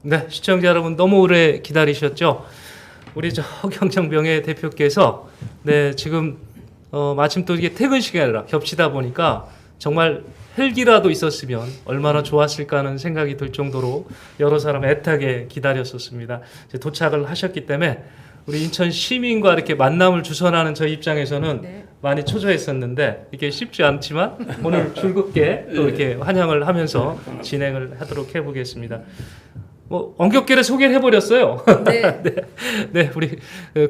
네, 시청자 여러분 너무 오래 기다리셨죠? 우리 저 허경영 명예대표께서 네, 지금 마침 또 이게 퇴근 시간이라 겹치다 보니까 정말 헬기라도 있었으면 얼마나 좋았을까 하는 생각이 들 정도로 여러 사람 애타게 기다렸었습니다. 이제 도착을 하셨기 때문에 우리 인천 시민과 이렇게 만남을 주선하는 저희 입장에서는 네. 많이 초조했었는데 이게 쉽지 않지만 오늘 즐겁게 또 이렇게 환영을 하면서 진행을 하도록 해보겠습니다. 뭐 엄격하게 소개를 해버렸어요. 네. 네, 네, 우리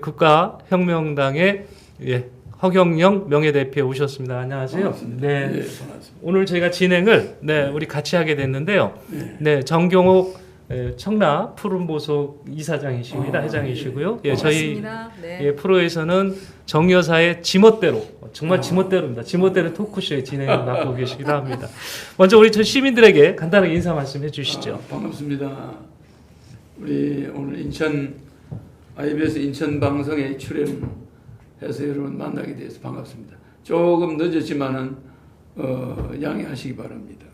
국가혁명당의 예, 허경영 명예대표 오셨습니다. 안녕하세요. 반갑습니다. 네, 네, 반갑습니다. 오늘 저희가 진행을 네, 우리 같이 하게 됐는데요. 네, 정경옥 청라 푸른보석 이사장이십니다. 회장이시고요. 예, 저희 네. 예, 프로에서는 정 여사의 지멋대로 정말 지멋대로입니다. 지멋대로 토크쇼의 진행을 맡고 계시기도 합니다. 먼저 우리 저 시민들에게 간단하게 인사 말씀해 주시죠. 반갑습니다. 우리 오늘 인천 IBS 인천 방송에 출연해서 여러분 만나게 돼서 반갑습니다. 조금 늦었지만은 양해하시기 바랍니다.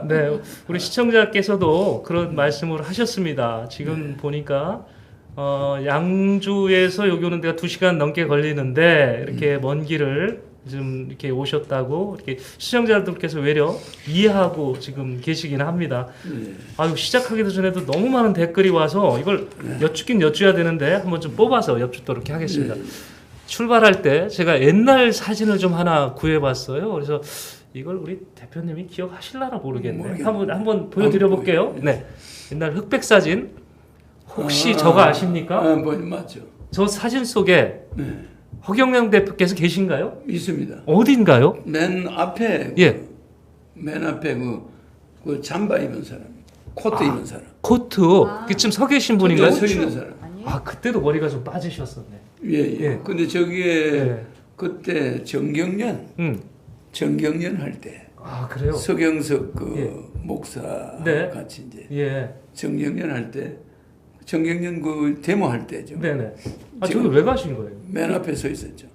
네, 우리 시청자께서도 그런 말씀을 하셨습니다. 지금 네. 보니까 양주에서 여기 오는 데가 2시간 넘게 걸리는데 이렇게 먼 길을 좀 이렇게 오셨다고 이렇게 시청자들께서 외려 이해하고 지금 계시긴 합니다. 네. 아유, 시작하기도 전에도 너무 많은 댓글이 와서 이걸 여쭙긴 여쭈어야 되는데 한번 좀 뽑아서 여쭙도록 하겠습니다. 네. 출발할 때 제가 옛날 사진을 좀 하나 구해봤어요. 그래서 이걸 우리 대표님이 기억하실라나 모르겠네. 한번 보여드려 볼게요. 네, 옛날 흑백 사진 혹시 저거 아십니까? 맞죠. 저 사진 속에 네. 허경영 대표께서 계신가요? 있습니다. 어딘가요? 맨 앞에 예, 맨 앞에 그 잠바 입은 사람, 코트 입은 사람, 코트 지금 서 계신 분인가요? 서 있는 사람. 아, 그때도 머리가 좀 빠지셨었네. 예. 예. 근데 저기에 예. 그때 정경련 할 때 아, 그래요? 서경석 그 예. 목사 네. 같이 이제 예. 정경련 할 때 정경련 그 데모 할 때죠. 네네. 아, 저기 왜 가신 거예요? 맨 앞에 서 있었죠.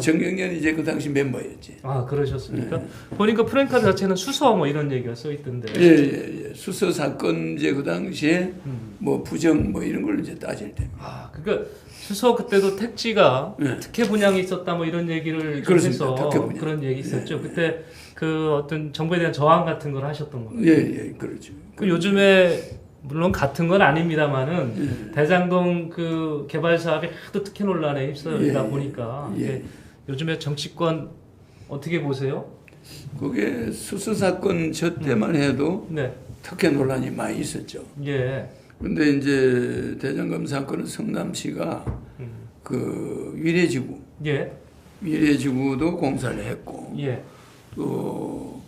정경련이 이제 그 당시 멤버였지. 아, 그러셨습니까? 보니까 프랭카드 자체는 수서 뭐 이런 얘기가 써 있던데. 예. 수서 사건 이제 그 당시에 뭐 부정 뭐 이런 걸 이제 따질 때. 아, 그러니까 수서 그때도 택지가 네. 특혜 분양이 있었다 뭐 이런 얘기를 그렇습니다. 해서 특혜 분양. 그런 얘기 있었죠. 네. 그때 그 어떤 정부에 대한 저항 같은 걸 하셨던 거예요. 예, 그렇죠. 그 요즘에 물론 같은 건 아닙니다만은 대장동 그 개발 사업이 하도 특혜 논란에 휩싸이다 보니까 이게 요즘에 정치권 어떻게 보세요? 그게 수서 사건 저 때만 해도 네. 특혜 논란이 많이 있었죠. 예. 근데 이제 대장금 사건은 성남시가 그 위례지구, 예. 위례지구도 공사를 했고 예. 또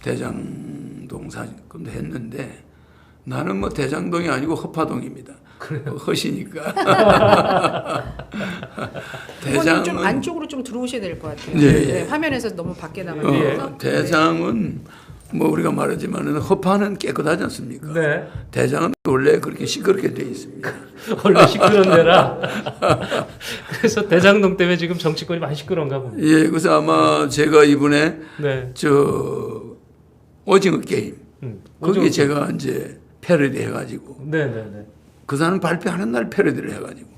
대장동 사건도 했는데 나는 뭐 대장동이 아니고 허파동입니다. 그래요? 허시니까. 대장은 좀 안쪽으로 좀 들어오셔야 될 것 같아요. 예. 네, 화면에서 너무 밖에 나가서. 대장은 뭐 우리가 말하지만은 허파는 깨끗하지 않습니까? 네. 대장은 원래 그렇게 시끄럽게 돼 있습니다. 원래 시끄러운 데라. 그래서 대장동 때문에 지금 정치권이 많이 시끄러운가 봅니다. 예, 그래서 아마 제가 이번에 네. 저 오징어 게임 거기에 제가 이제 패러디 해가지고 네네네. 그 사람 발표하는 날 패러디를 해가지고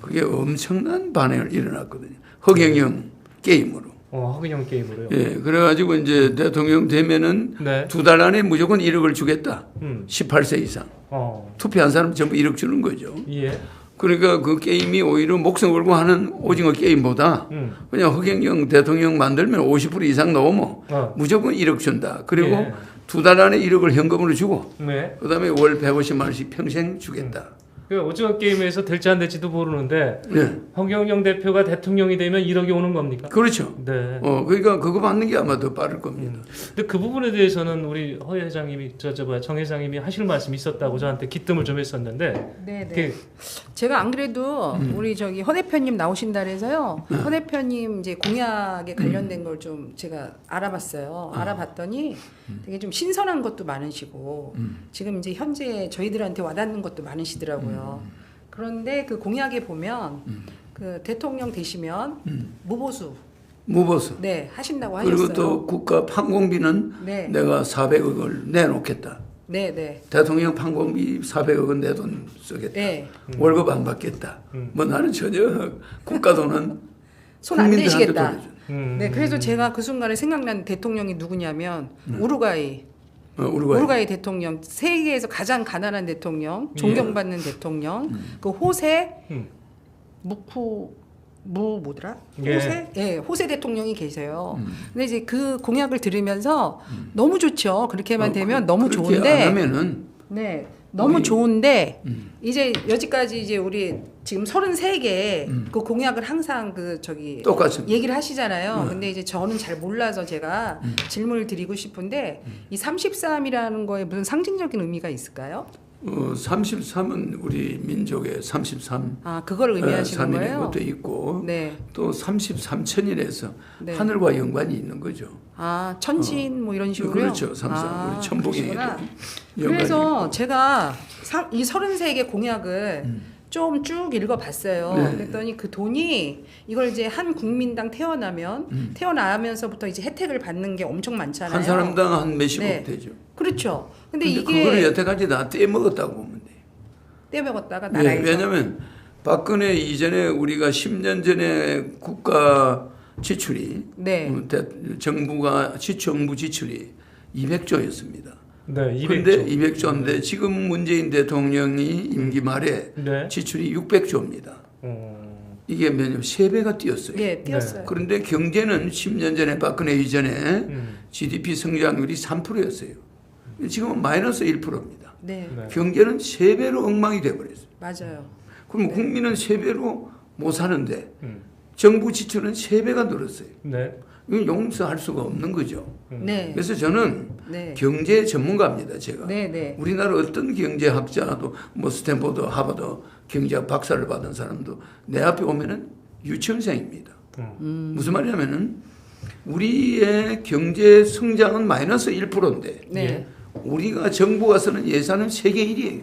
그게 엄청난 반응을 일어났거든요. 허경영 게임으로. 허경영 게임으로요. 예, 그래가지고 이제 대통령 되면은 네. 2달 안에 무조건 1억을 주겠다. 18세 이상. 어. 투표한 사람 전부 1억 주는 거죠. 예. 그러니까 그 게임이 오히려 목숨 걸고 하는 오징어 게임보다 그냥 허경영 대통령 만들면 50% 이상 넘으면 무조건 1억 준다. 그리고 예. 2달 안에 1억을 현금으로 주고 네. 그다음에 월 150만 원씩 평생 주겠다. 그 오징어 게임에서 될지 안 될지도 모르는데 네. 허경영 대표가 대통령이 되면 1억이 오는 겁니까? 그렇죠. 네. 그러니까 그거 받는 게 아마 더 빠를 겁니다. 근데 그 부분에 대해서는 우리 허 회장님이 정 회장님이 하실 말씀이 있었다고 저한테 기뜸을 좀 했었는데. 네. 제가 안 그래도 우리 저기 허 대표님 나오신다 그래서요. 허 대표님 이제 공약에 관련된 걸 좀 제가 알아봤어요. 알아봤더니 되게 좀 신선한 것도 많으시고 지금 이제 현재 저희들한테 와닿는 것도 많으시더라고요. 그런데 그 공약에 보면 그 대통령 되시면 무보수 네 하신다고 하셨어요. 그리고 또 국가 판공비는 네. 내가 400억을 내놓겠다. 네. 대통령 판공비 400억 원 내 돈 쓰겠다. 네. 월급 안 받겠다. 뭐 나는 전혀 국가 돈은 손 안 국민들한테 대시겠다. 돌려줘. 네, 그래서 제가 그 순간에 생각난 대통령이 누구냐면 우루과이. 우루과이. 우루과이 대통령, 세계에서 가장 가난한 대통령, 존경받는 대통령, 그 호세 뭐더라? 예. 호세? 예, 호세 대통령이 계세요. 근데 이제 그 공약을 들으면서 너무 좋죠. 그렇게만 되면 너무 그렇게 좋은데. 안 하면은 네. 너무 좋은데 이제 여지까지 이제 우리 지금 33개 그 공약을 항상 그 저기 똑같습니다. 얘기를 하시잖아요. 근데 이제 저는 잘 몰라서 제가 질문을 드리고 싶은데 이 33이라는 거에 무슨 상징적인 의미가 있을까요? 33은 우리 민족의 33. 아, 그걸 의미하시는 거예요? 것도 있고 네. 또 33천일에서 네. 하늘과 연관이 있는 거죠. 아, 천신 뭐 이런 식으로요? 그렇죠. 우리 천복에도 그러시구나. 연관이 그래서 있고. 제가 이 33개 공약을 좀 쭉 읽어봤어요. 네. 그랬더니 그 돈이 이걸 이제 한 국민당 태어나면서부터 이제 혜택을 받는 게 엄청 많잖아요. 한 사람당 한 몇십억 네. 되죠. 그렇죠. 근데 근데 이게 그거를 여태까지 다 떼먹었다고 보면 돼요. 떼먹었다가 네, 나라에서 왜냐하면 박근혜 이전에 우리가 10년 전에 국가 지출이 네. 정부 지출이 200조였습니다. 네, 200조. 그런데 200조인데 지금 문재인 대통령이 임기 말에 네. 지출이 600조입니다. 이게 몇년 3배가 뛰었어요. 예, 띄었어요. 그런데 경제는 10년 전에 박근혜 이전에 GDP 성장률이 3%였어요. 지금은 마이너스 1%입니다. 네. 네. 경제는 3배로 엉망이 돼버렸어요. 맞아요. 그럼 국민은 3배로 못 사는데 정부 지출은 3배가 늘었어요. 네. 이건 용서할 수가 없는 거죠. 네. 그래서 저는 네. 경제 전문가입니다, 제가. 네. 우리나라 어떤 경제학자도 뭐 스탠포드, 하버드 경제학 박사를 받은 사람도 내 앞에 오면은 유치원생입니다. 무슨 말이냐면은 우리의 경제 성장은 마이너스 1%인데 네. 우리가 정부가 쓰는 예산은 세계 1위예요.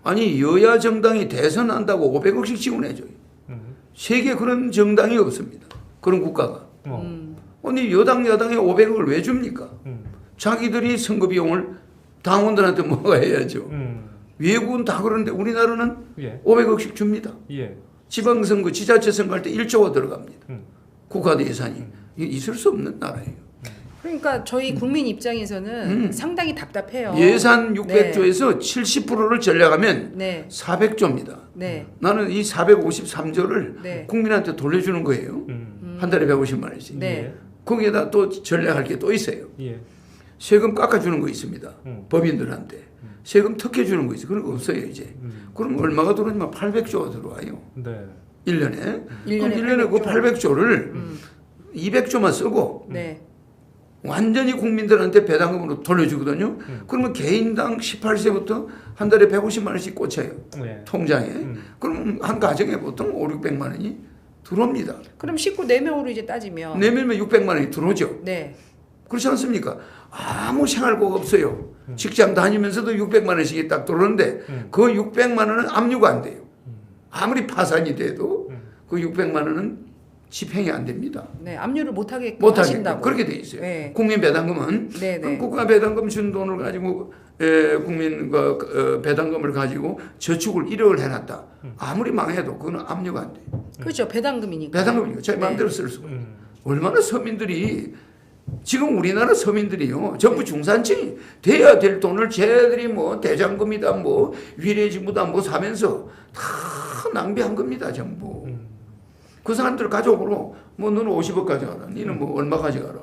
아니 여야 정당이 대선한다고 500억씩 지원해줘요. 세계 그런 정당이 없습니다. 그런 국가가. 아니 여당 야당에 500억을 왜 줍니까? 자기들이 선거 비용을 당원들한테 뭐가 해야죠. 외국은 다 그러는데 우리나라는 예. 500억씩 줍니다. 예. 지방선거, 지자체 선거할 때 1조가 들어갑니다. 국가 예산이. 이게 있을 수 없는 나라예요. 그러니까 저희 국민 입장에서는 상당히 답답해요. 예산 600조에서 70%를 전략하면 네. 400조입니다. 네. 나는 이 453조를 네. 국민한테 돌려주는 거예요. 한 달에 150만 원씩. 네. 거기에다 또 전략할 게 또 있어요. 예. 세금 깎아주는 거 있습니다. 법인들한테. 세금 특혜주는 거 있어요. 그런 거 없어요, 이제. 그럼 얼마가 들어오냐면 800조가 들어와요. 네. 1년에. 그럼 1년에 1년에 그 800조를 200조만 쓰고 네. 완전히 국민들한테 배당금으로 돌려주거든요. 그러면 개인당 18세부터 한 달에 150만 원씩 꽂혀요. 네. 통장에. 그럼 한 가정에 보통 5, 600만 원이 들어옵니다. 그럼 식구 4명으로 이제 따지면 내밀면 600만 원이 들어오죠. 네. 그렇지 않습니까? 아무 생활고가 없어요. 직장 다니면서도 600만 원씩이 딱 들어오는데 그 600만 원은 압류가 안 돼요. 아무리 파산이 돼도 그 600만 원은 집행이 안 됩니다. 네. 압류를 못 하게 못하게 하신다고. 그렇게 돼 있어요. 네. 국민 배당금은 네, 네. 국가 배당금 준 돈을 가지고 국민과 배당금을 가지고 저축을 1억을 해놨다. 아무리 망해도 그건 압류가 안 돼요. 그렇죠. 배당금이니까. 배당금이니까 제 마음대로 쓸 수가 없어요. 얼마나 서민들이 지금 우리나라 서민들이요 전부 중산층이 돼야 될 돈을 쟤들이 뭐 대장금이다 뭐 위례지부다 뭐 사면서 다 낭비한 겁니다 전부. 그 사람들 가족으로 뭐 너는 50억 가져가라 너는 뭐 얼마 가져가라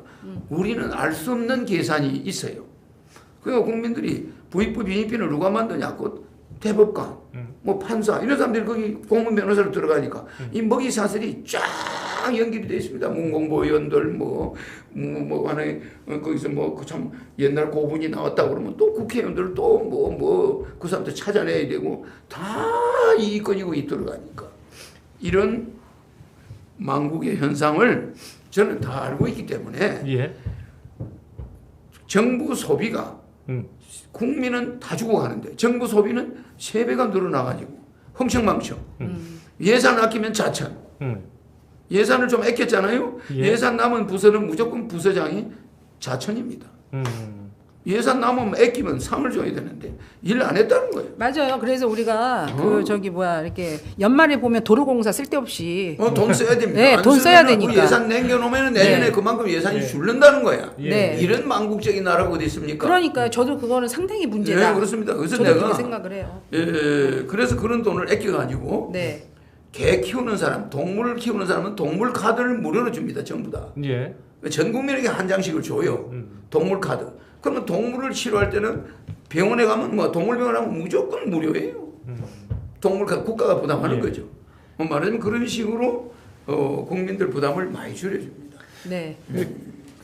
우리는 알 수 없는 계산이 있어요. 그러니까 국민들이 부익부 빈익빈을 누가 만드냐고 대법관 뭐 판사 이런 사람들이 거기 공무원 변호사로 들어가니까 이 먹이 사슬이 쫙 연결이 되어 있습니다. 문공보위원들 뭐 하나의 거기서 뭐 참 옛날 고분이 나왔다 그러면 또 국회의원들 또 뭐 그 사람들 찾아내야 되고 다 이익권이고 이 들어가니까 이런 망국의 현상을 저는 다 알고 있기 때문에 예. 정부 소비가 국민은 다 죽어가는데 정부 소비는 3배가 늘어나가지고 흥청망청 예산 아끼면 자천 예산을 좀 아꼈잖아요. 예. 예산 남은 부서는 무조건 부서장이 자천입니다. 예산 남으면 아끼면 상을 줘야 되는데 일 안 했다는 거예요. 맞아요. 그래서 우리가 이렇게 연말에 보면 도로공사 쓸데없이 돈 써야 됩니다. 네, 안 돈 써야 쓰면은 그 되니까. 예산 남겨놓으면 내년에 네. 그만큼 예산이 네. 줄는다는 거야. 네. 이런 망국적인 나라가 어디 있습니까? 그러니까 저도 그거는 상당히 문제다. 네, 그렇습니다. 그래서 저도 내가 그렇게 생각을 해요. 그래서 그런 돈을 아껴가지고 네. 개 키우는 사람, 동물을 키우는 사람은 동물 카드를 무료로 줍니다. 전부 다. 예. 전 국민에게 한 장씩을 줘요. 동물 카드. 그러면 동물을 치료할 때는 병원에 가면 뭐 동물병원 하면 무조건 무료예요. 동물 카드 국가가 부담하는 예. 거죠. 말하자면 그런 식으로 국민들 부담을 많이 줄여줍니다. 네.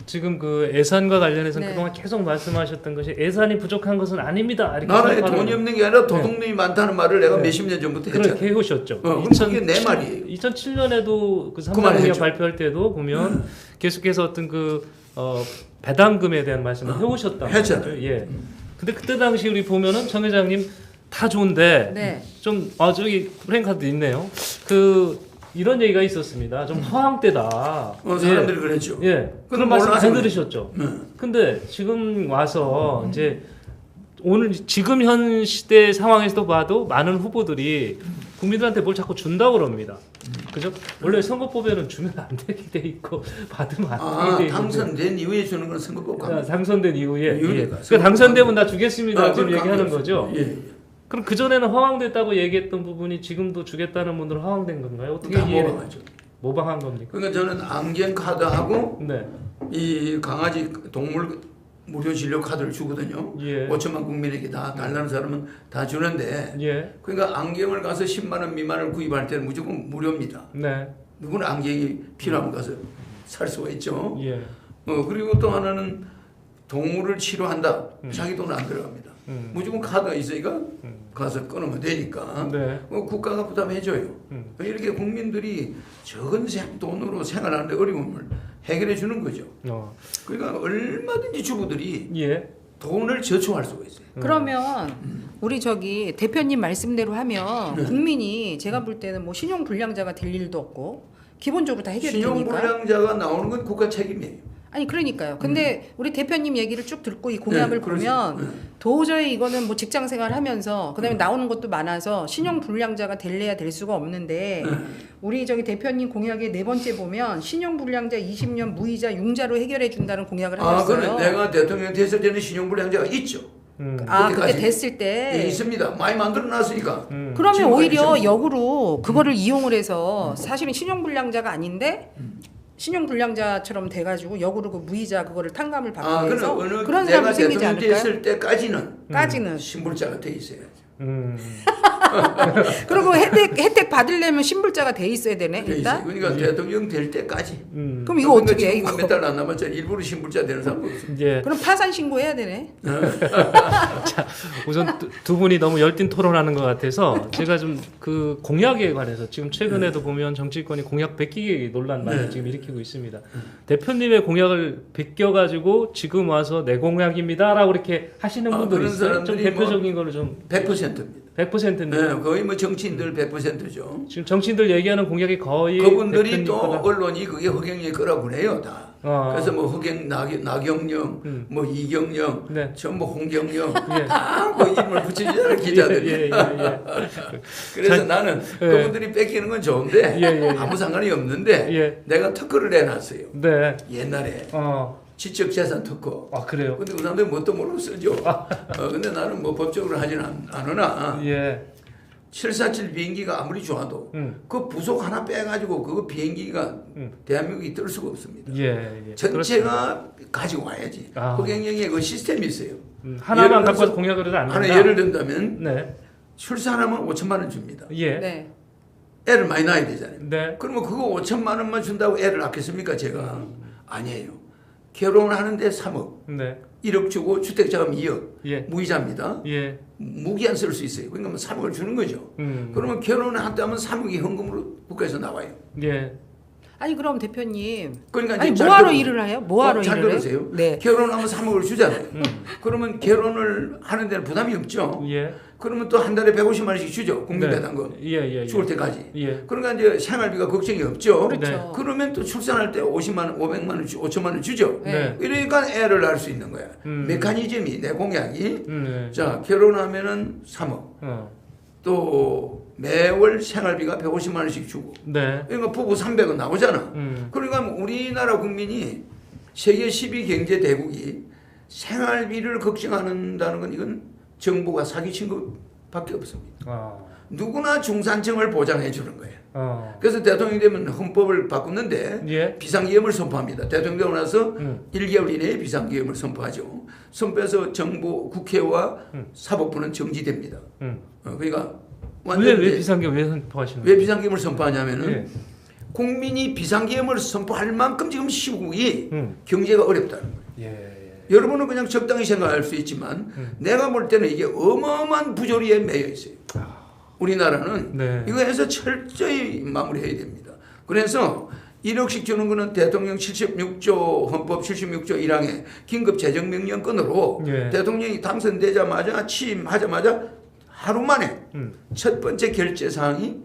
지금 그 예산과 관련해서 네. 그동안 계속 말씀하셨던 것이 예산이 부족한 것은 아닙니다. 이렇게 나라에 생각하는 돈이 없는 게 아니라 도둑놈이 많다는 말을 내가 네. 몇십 년 전부터 했잖아요. 그렇게 해오셨죠. 그럼 그게 내 말이에요. 2007년에도 그 그 말을 3당 했죠. 발표할 때도 보면 계속해서 어떤 배당금에 대한 말씀을 해오셨다. 했잖아요. 예. 근데 그때 당시 우리 보면은 정 회장님 다 좋은데 네. 좀 저기 프랭카드 있네요. 이런 얘기가 있었습니다. 좀 허황 때다. 사람들이 그랬죠. 예. 그건 그런 말씀 몰라서 안 그래요. 들으셨죠. 네. 근데 지금 와서 이제 오늘 지금 현 시대 상황에서도 봐도 많은 후보들이 국민들한테 뭘 자꾸 준다고 그럽니다. 그죠? 원래 선거법에는 주면 안 되게 돼 있고 받으면 안 되게 돼 있고 당선된 이후에 주는 건 선거법 관 당선된 이후에 이후에 예. 가서. 그러니까 당선되면 나 주겠습니다. 지금 그건 얘기하는 관계없어요. 거죠. 예. 그럼 그 전에는 허황됐다고 얘기했던 부분이 지금도 주겠다는 분들은 허황된 건가요? 어떻게 다 이해를 모방하죠. 모방한 겁니까? 그러니까 저는 안경 카드하고 네. 이 강아지 동물 무료 진료 카드를 주거든요. 예. 5천만 국민에게 다 달라는 사람은 다 주는데 예. 그러니까 안경을 가서 10만 원 미만을 구입할 때는 무조건 무료입니다. 네. 누구는 안경이 필요하면 가서 살 수가 있죠. 예. 그리고 또 하나는 동물을 치료한다. 자기 돈은 안 들어갑니다. 무조건 카드가 있으니까 가서 끊으면 되니까 네. 국가가 부담해줘요. 이렇게 국민들이 적은 돈으로 생활하는데 어려움을 해결해 주는 거죠. 그러니까 얼마든지 주부들이 예. 돈을 저축할 수가 있어요. 그러면 우리 대표님 말씀대로 하면 네. 국민이 제가 볼 때는 뭐 신용 불량자가 될 일도 없고 기본적으로 다 해결이 신용 되니까. 불량자가 나오는 건 국가 책임이에요. 아니 그러니까요. 근데 우리 대표님 얘기를 쭉 듣고 이 공약을 네, 그렇죠. 보면 네. 도저히 이거는 뭐 직장 생활 하면서 그다음에 나오는 것도 많아서 신용 불량자가 될래야 될 수가 없는데 우리 대표님 공약의 네 번째 보면 신용 불량자 20년 무이자 융자로 해결해 준다는 공약을 하셨어요. 그래 내가 대통령 됐을 때는 신용 불량자가 있죠. 그때 그때까지. 됐을 때 네, 있습니다. 많이 만들어 놨으니까. 그러면 지금까지 오히려 있습니다. 역으로 그거를 이용을 해서 사실은 신용 불량자가 아닌데 신용 불량자처럼 돼가지고 역으로 그 무이자 그거를 탕감을 받기 위해서 그럼 그런 내가 사람이 생기지 대통령 않을까요? 됐을 때까지는 까지는. 신불자가 돼 있어야죠. 그리고 혜택 받으려면 신불자가 돼 있어야 되네 돼 있어요. 일단. 그러니까 대통령 될 때까지. 그럼 이거 어떻게 해 지금 이거? 몇달 안 남았잖아. 일부러 신불자 되는 사람 없어. 예. 그럼 파산 신고해야 되네. 우선 두 분이 너무 열띤 토론하는 것 같아서 제가 좀 그 공약에 관해서 지금 최근에도 보면 정치권이 공약 베끼기 논란 많이 네. 지금 일으키고 있습니다. 대표님의 공약을 베껴가지고 지금 와서 내 공약입니다라고 이렇게 하시는 분들이 그런 있어요. 좀 사람들이 대표적인 거를 좀 100%입니다. 100%인데 네, 거의 뭐 정치인들 100%죠. 지금 정치인들 얘기하는 공약이 거의 그분들이 대표님 또 거다. 언론이 그게 허경영일 거라고 그래요 다. 그래서 뭐 나경영, 뭐 이경영, 네. 전부 홍경영 예. 다뭐 이름을 붙이잖아요 기자들이. 예. 그래서 나는 그분들이 뺏기는 건 좋은데 예. 아무 상관이 없는데 예. 내가 특허를 내놨어요. 네. 옛날에 지적재산 특허. 그래요. 근데 그 사람들이 뭣도 모르고 쓰죠. 근데 나는 뭐 법적으로 하지는 않으나 예. 747 비행기가 아무리 좋아도 그 부속 하나 빼가지고 그 비행기가 대한민국이 뜰 수가 없습니다. 예. 전체가 가지고 와야지. 허경영의 그 시스템이 있어요. 하나만 갖고 와서 공약을 해도 안 된다. 하나 예를 든다면 네. 출산하면 5천만 원 줍니다. 예. 네. 애를 많이 낳아야 되잖아요. 네. 그러면 그거 5천만 원만 준다고 애를 낳겠습니까 제가? 아니에요. 결혼을 하는데 3억. 네. 1억 주고 주택자금 2억. 예. 무이자입니다. 예. 무기한 쓸 수 있어요. 그러니까 뭐 3억을 주는 거죠. 그러면 결혼을 한다면 3억이 현금으로 국가에서 나와요. 예. 아니 그럼 대표님. 그러니까 아니 잘 뭐하러 들으세요. 일을 해요? 뭐하러 잘 일을 들으세요. 해? 네. 결혼하면 3억을 주잖아요. 그러면 결혼을 하는 데는 부담이 없죠. 예. 그러면 또 한 달에 150만 원씩 주죠. 국민배당금. 예. 죽을 때까지. 예. 그러니까 이제 생활비가 걱정이 없죠. 그렇죠. 그러면 또 출산할 때 50만 원, 500만 원, 5천만 원 주죠. 네. 그러니까 애를 낳을 수 있는 거야. 메커니즘이 내 공약이. 네. 자, 결혼하면은 3억. 또 매월 생활비가 150만 원씩 주고. 네. 그러니까 부부 300원 나오잖아. 그러니까 우리나라 국민이 세계 10위 경제 대국이 생활비를 걱정한다는 건 이건 정부가 사기친 것밖에 없습니다. 누구나 중산층을 보장해 주는 거예요. 그래서 대통령이 되면 헌법을 바꾸는데 예. 비상기금을 선포합니다. 대통령 되고 나서 1개월 이내에 비상기금을 선포하죠. 선포해서 정부, 국회와 사법부는 정지됩니다. 그러니까 완전 왜 비상계 왜 선포하시는 왜 거예요? 비상기금을 선포하냐면은 예. 국민이 비상기금을 선포할 만큼 지금 시국이 경제가 어렵다는 거예요. 예. 여러분은 그냥 적당히 생각할 수 있지만 내가 볼 때는 이게 어마어마한 부조리에 매여 있어요. 우리나라는 네. 이거 해서 철저히 마무리해야 됩니다. 그래서 1억씩 주는 거는 대통령 76조 헌법 76조 1항의 긴급 재정명령권으로 예. 대통령이 당선되자마자 취임하자마자 하루 만에 첫 번째 결제 사항이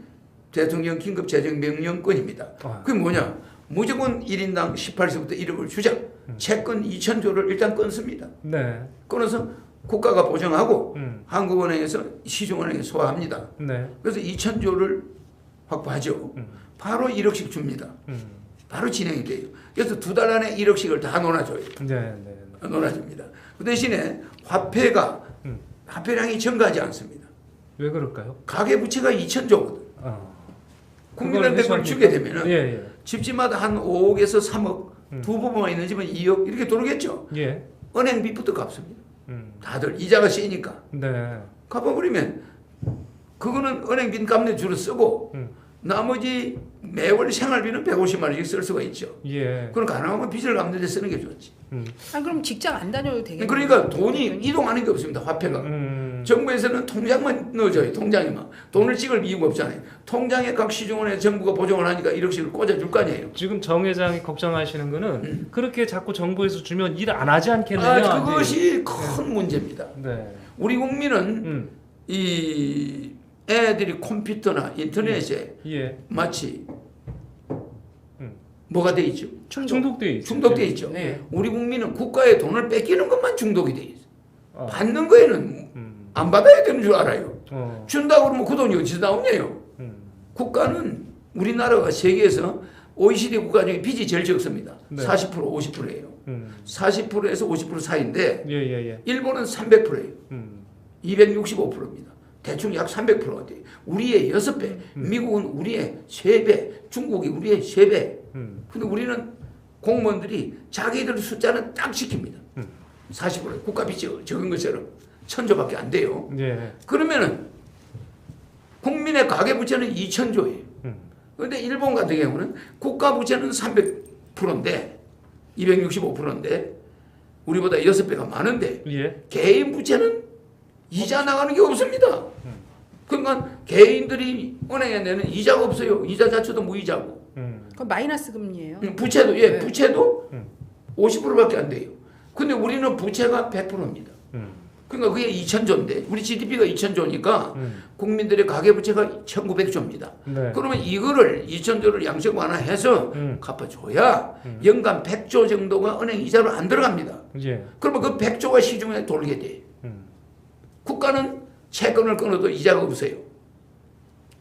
대통령 긴급 재정명령권입니다. 그게 뭐냐? 무조건 1인당 18세부터 1억을 주자. 채권 2,000조를 일단 끊습니다. 네. 끊어서 국가가 보정하고 한국은행에서 시중은행에 소화합니다. 네. 그래서 2,000조를 확보하죠. 바로 1억씩 줍니다. 바로 진행이 돼요. 그래서 2달 안에 1억씩을 다 놀아줘요. 네. 놀아줍니다. 그 대신에 화폐량이 증가하지 않습니다. 왜 그럴까요? 가계부채가 2,000조거든. 국민한테 그걸 주게 되면은 예. 집집마다 한 5억에서 3억, 두 부부만 있는 집은 2억 이렇게 들어오겠죠. 예. 은행비부터 갚습니다. 다들 이자가 세니까 네. 갚아버리면 그거는 은행비 갚는 주로 쓰고 나머지 매월 생활비는 150만 원씩 쓸 수가 있죠. 예. 그럼 가능하면 빚을 갚는 데 쓰는 게 좋지. 그럼 직장 안 다녀도 되겠네요. 그러니까 돈이 이동하는 게 없습니다. 화폐가. 정부에서는 통장만 넣어줘요. 통장에만. 돈을 찍을 이유가 없잖아요. 통장에 각 시중은행 정부가 보정을 하니까 1억씩을 꽂아줄 거 아니에요. 지금 정 회장이 걱정하시는 거는 그렇게 자꾸 정부에서 주면 일 안 하지 않겠느냐. 그것이 큰 문제입니다. 네. 우리 국민은 이 애들이 컴퓨터나 인터넷에 예. 마치 뭐가 돼 있죠? 중독돼 있죠. 중독돼 있죠. 네. 우리 국민은 국가의 돈을 뺏기는 것만 중독이 돼 있어. 받는 거에는 안 받아야 되는 줄 알아요. 준다고 그러면 그 돈이 어디서 나오냐요. 국가는 우리나라가 세계에서 OECD 국가 중에 빚이 제일 적습니다. 네. 40% 50%예요. 40%에서 50% 사이인데 예. 일본은 300%예요. 265%입니다. 대충 약 300%가 돼요. 우리의 6배, 미국은 우리의 3배, 중국이 우리의 3배. 근데 우리는 공무원들이 자기들 숫자는 딱 지킵니다. 40% 국가 빚이 적은 것처럼 1,000조밖에 안 돼요. 예. 그러면은 국민의 가계부채는 2,000조예요. 그런데 일본 같은 경우는 국가 부채는 300%인데 265%인데 우리보다 6배가 많은데 예. 개인 부채는 이자 나가는 게 없습니다. 그러니까 개인들이 은행에 내는 이자가 없어요. 이자 자체도 무이자고. 그건 마이너스 금리예요. 부채도 네. 부채도 50%밖에 안 돼요. 근데 우리는 부채가 100%입니다. 그러니까 그게 2,000조인데 우리 GDP가 2,000조니까 국민들의 가계부채가 1,900조입니다. 네. 그러면 이거를 2,000조를 양적 완화해서 갚아줘야 연간 100조 정도가 은행 이자로 안 들어갑니다. 예. 그러면 그 100조가 시중에 돌게 돼. 국가는 채권을 끊어도 이자가 없어요.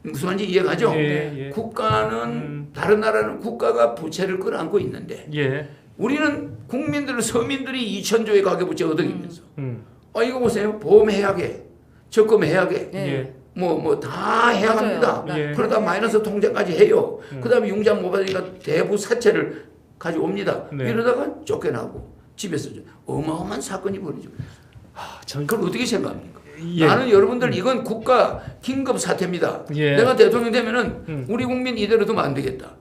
무슨 말인지 이해가죠? 예. 국가는 다른 나라는 국가가 부채를 끌어안고 있는데 예. 우리는 국민들 서민들이 2,000조의 가계부채 얻어기면서 이거 보세요. 보험해약에 적금해약에 예. 뭐 다 해야 맞아요. 합니다. 예. 그러다 마이너스 통장까지 해요. 그다음에 융자 못 받으니까 대부 사채를 가져옵니다. 네. 이러다가 쫓겨나고 집에서 어마어마한 사건이 벌어져. 그걸 어떻게 생각합니까? 예. 나는 여러분들 이건 국가 긴급 사태입니다. 예. 내가 대통령 되면은 우리 국민 이대로 두면 안 되겠다.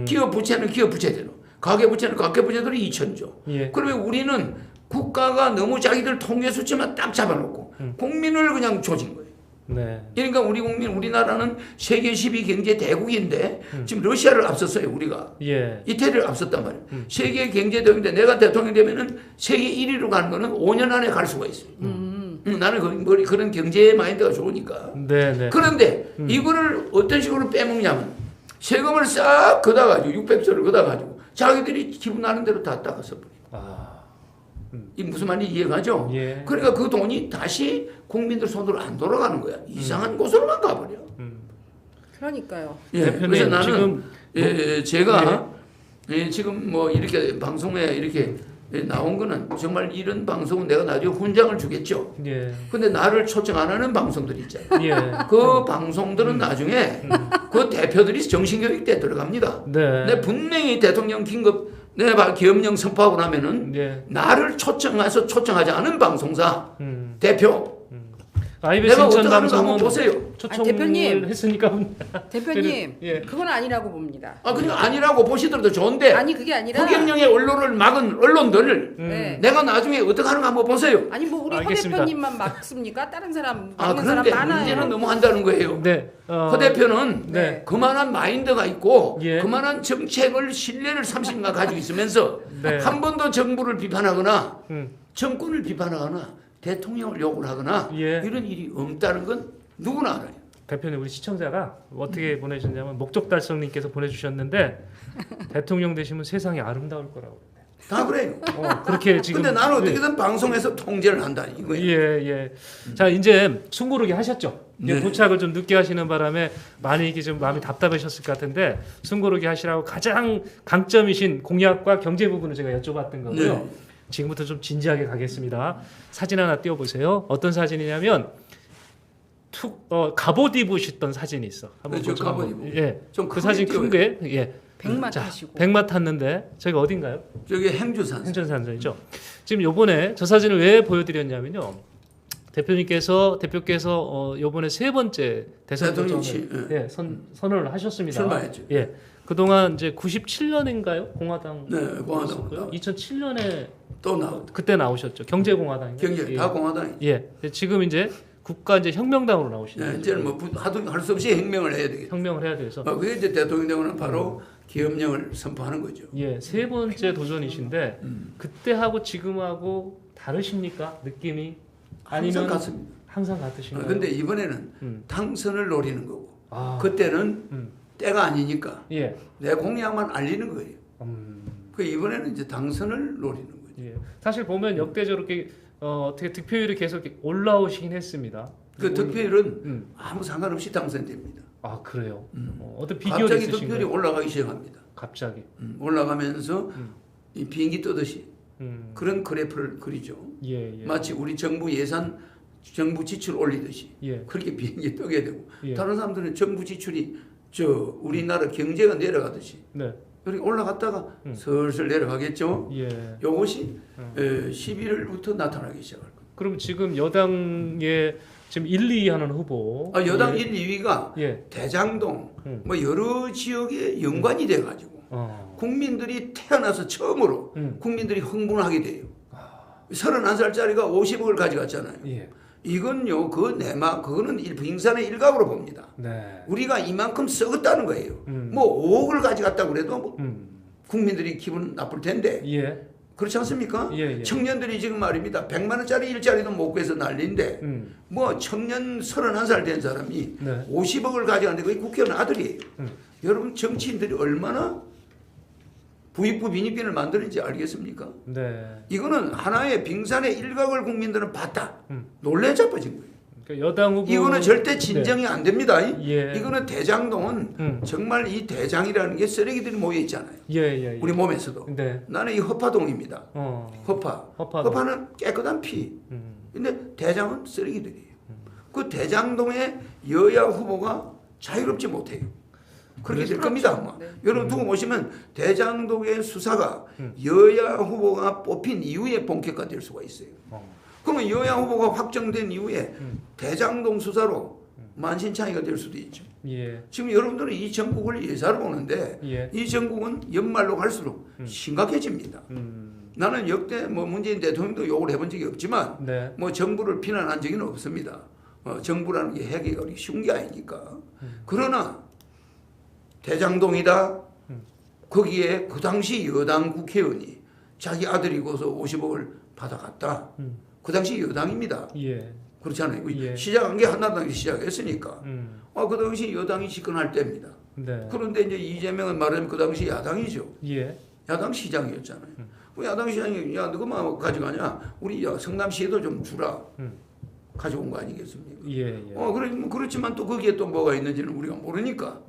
기업 부채는 기업 부채대로, 가계 부채는 가계 부채대로 2,000조. 예. 그러면 우리는 국가가 너무 자기들 통계 수치만 딱 잡아놓고 국민을 그냥 조진 거예요. 네. 그러니까 우리 국민, 우리나라는 세계 10위 경제 대국인데 지금 러시아를 앞섰어요, 우리가. 예. 이태리를 앞섰단 말이에요. 세계 경제 대국인데 내가 대통령 되면은 세계 1위로 가는 거는 5년 안에 갈 수가 있어요. 나는 그런 경제 마인드가 좋으니까. 네, 네. 그런데 이거를 어떤 식으로 빼먹냐면 세금을 싹 걷어가지고 600조를 걷어가지고 자기들이 기분 나는 대로 다 닦아서 버려. 아, 이 무슨 말인지 이해가죠? 예. 그러니까 그 돈이 다시 국민들 손으로 안 돌아가는 거야. 이상한 곳으로만 가버려. 그러니까요. 예, 대표님, 그래서 나는 지금 제가 지금 뭐 이렇게 방송에 이렇게 나온 거는 정말 이런 방송은 내가 나중에 훈장을 주겠죠. 예. 근데 나를 초청 안 하는 방송들이 있잖아요. 예. 그 방송들은 나중에 그 대표들이 정신교육 때 들어갑니다. 네. 근데 분명히 대통령 긴급 계엄령 선포하고 나면은 예. 나를 초청해서 초청하지 않은 방송사 IBS 대표 내가 인천 어떻게 하는 거 한번 방송은 보세요. 초청을 대표님. 했으니까 대표님, 예. 그건 아니라고 봅니다. 그러니까 아니라고 보시더라도 좋은데 아니 그게 아니라 허경영의 언론을 막은 언론들 네. 내가 나중에 어떻게 하는 거 한번 보세요. 아니 뭐 우리 허 알겠습니다. 대표님만 막습니까? 다른 사람 막는 사람 그런데 많아요. 문제는 너무 한다는 거예요. 네. 허 대표는 네. 그만한 마인드가 있고 예. 그만한 정책을 신뢰를 30년간 가지고 있으면서 네. 한 번도 정부를 비판하거나 음. 정권을 비판하거나 대통령을 욕을 하거나 예. 이런 일이 없다는 건 누구나 알아요. 대표님 우리 시청자가 어떻게 보내셨냐면 목적달성님께서 보내주셨는데 대통령 되시면 세상이 아름다울 거라고. 다 그래요. 그렇게 지금. 근데 나는 어떻게든 방송에서 통제를 한다 이거예요. 예, 예. 자, 이제 숨고르기 하셨죠? 이제 네. 도착을 좀 늦게 하시는 바람에 많이 이게 좀 마음이 답답하셨을 것 같은데 숨고르기 하시라고 가장 강점이신 공약과 경제 부분을 제가 여쭤봤던 거고요. 네. 지금부터 좀 진지하게 가겠습니다. 사진 하나 띄워보세요. 어떤 사진이냐면 갑옷 입으셨던 사진이 있어. 한번 네, 저 보죠. 갑옷 한번. 입고. 예. 좀 그 크게 사진 띄워요. 큰게 예. 백마 자, 타시고. 백마 탔는데 저희가 어딘가요? 저기 행주산. 행천산성이죠. 지금 요번에 저 사진을 왜 보여드렸냐면요. 대표께서 요번에 세 번째 대선 대통령치, 도전을 선언을 하셨습니다. 출마했죠. 예. 그동안 이제 97년인가요? 공화당 네, 공화당. 있었고요. 2007년에 또 나오고 그때 나오셨죠. 경제공화당. 경제 다 공화당이. 예. 지금 이제 국가 이제 혁명당으로 나오시는 네, 이제는 뭐 하도 할 수 없이 혁명을 해야 되겠죠. 혁명을 해야 돼서 그게 이제 대통령 되고는 바로 계엄령을 선포하는 거죠. 예, 세 번째 도전이신데 그때하고 지금하고 다르십니까? 느낌이 항상 아니면 같습니다. 항상 같으신가요? 근데 이번에는 음. 당선을 노리는 거고 아. 그때는 때가 아니니까 예. 내 공약만 알리는 거예요. 음. 그 이번에는 이제 당선을 노리는 거죠. 예. 사실 보면 역대적으로 이렇게 어떻게 득표율이 계속 이렇게 올라오시긴 했습니다. 그 득표율은 음. 아무 상관없이 당선됩니다. 아 그래요. 어떤 비결이 갑자기 있으신가요? 득표율이 올라가기 시작합니다. 갑자기. 올라가면서 이 비행기 뜨듯이 음. 그런 그래프를 그리죠. 예, 예. 마치 우리 정부 예산, 정부 지출 올리듯이 예. 그렇게 비행기 뜨게 되고 예. 다른 사람들은 정부 지출이 우리나라 경제가 내려가듯이 네. 이렇게 올라갔다가 슬슬 내려가겠죠. 예. 요것이 11월부터 나타나기 시작할 거예요. 그럼 지금 여당의 지금 1, 2위 하는 후보. 여당 예. 1, 2위가 예. 대장동 뭐 여러 지역에 연관이 돼가지고 국민들이 태어나서 처음으로 국민들이 흥분하게 돼요. 31살짜리가 50억을 가져갔잖아요. 예. 이건요, 그거는 빙산의 일각으로 봅니다. 네. 우리가 이만큼 썩었다는 거예요. 뭐 5억을 가져갔다고 그래도 뭐 국민들이 기분 나쁠 텐데. 예. 그렇지 않습니까? 예, 예. 청년들이 지금 말입니다. 100만 원짜리 일자리도 못 구해서 난리인데 뭐 청년 31살 된 사람이 네. 50억을 가져갔는데 그게 국회의원 아들이에요. 여러분 정치인들이 얼마나 부익부 빈익빈을 만드는지 알겠습니까? 네. 이거는 하나의 빙산의 일각을 국민들은 봤다. 놀래 자빠진 거예요. 그러니까 여당 후보 이거는 절대 진정이 안 됩니다. 예. 이거는 대장동은 정말 이 대장이라는 게 쓰레기들이 모여 있잖아요. 예. 우리 몸에서도. 네. 나는 이 허파동입니다. 허파동. 허파는 깨끗한 피. 근데 대장은 쓰레기들이에요. 그 대장동의 여야 후보가 자유롭지 못해요. 그렇게 될 겁니다. 아마. 네. 여러분 두고 보시면 대장동의 수사가 여야 후보가 뽑힌 이후에 본격화될 수가 있어요. 그러면 여야 후보가 확정된 이후에 대장동 수사로 만신창이가 될 수도 있죠. 예. 지금 여러분들은 이 전국을 예사로 보는데 예. 이 전국은 연말로 갈수록 심각해집니다. 나는 역대 뭐 문재인 대통령도 욕을 해본 적이 없지만 네. 뭐 정부를 비난한 적은 없습니다. 정부라는 게 해결이 그렇게 쉬운 게 아니니까. 그러나 대장동이다. 거기에 그 당시 여당 국회의원이 자기 아들이고서 50억을 받아갔다. 그 당시 여당입니다. 예. 그렇잖아요. 예. 시작한 게 한나라당이 시작했으니까. 음. 그 당시 여당이 집권할 때입니다. 네. 그런데 이제 이재명은 말하자면 그 당시 야당이죠. 예. 야당 시장이었잖아요. 그 야당 시장이 야 너가 가져가냐? 우리 성남시에도 좀 주라. 가져온 거 아니겠습니까? 예. 예. 그렇지만 또 거기에 또 뭐가 있는지는 우리가 모르니까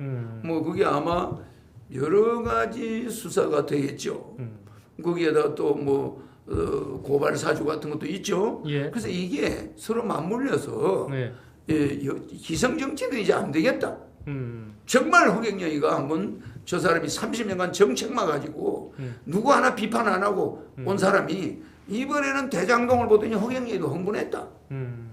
뭐 그게 아마 여러 가지 수사가 되겠죠. 거기에다 또 뭐 고발 사주 같은 것도 있죠. 예. 그래서 이게 서로 맞물려서 네. 기성 정치도 이제 안 되겠다. 정말 허경영이가 한번 저 사람이 30년간 정책만 가지고 누구 하나 비판 안 하고 온 사람이 이번에는 대장동을 보더니 허경영이도 흥분했다.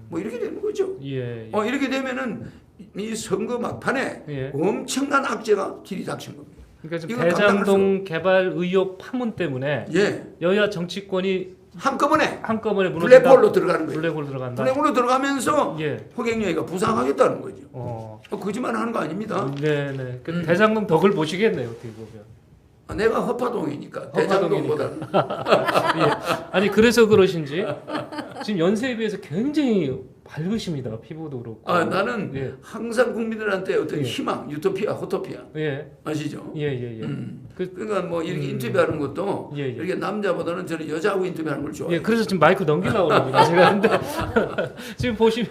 뭐 이렇게 되는 거죠. 예. 예. 이렇게 되면은 이 선거 막판에 예. 엄청난 악재가 들이닥친 겁니다. 그러니까 지금 이거 감당할 대장동 개발 의혹 파문 때문에 예, 여야 정치권이 한꺼번에 한꺼번에 무너진다. 블랙홀로 들어가는 거예요. 블랙홀로 들어간다. 블랙홀로 들어가면서 예. 허경영이가 부상하겠다는 거죠. 거짓말 하는 거 아닙니다. 네네. 그 대장동 덕을 보시겠네요. 어떻게 보면. 내가 허파동이니까 대장동보다. 예. 아니 그래서 그러신지 지금 연세에 비해서 굉장히 밝으십니다. 피부도 그렇고. 나는 예. 항상 국민들한테 어떤 예. 희망, 유토피아, 호토피아 예. 아시죠? 예. 그러니까 뭐 이렇게 인터뷰하는 것도 예. 이렇게 남자보다는 저는 여자하고 인터뷰하는 걸 좋아해요. 예. 그래서 지금 마이크 넘기려고 그럽니다. 제가 근데 지금 보시면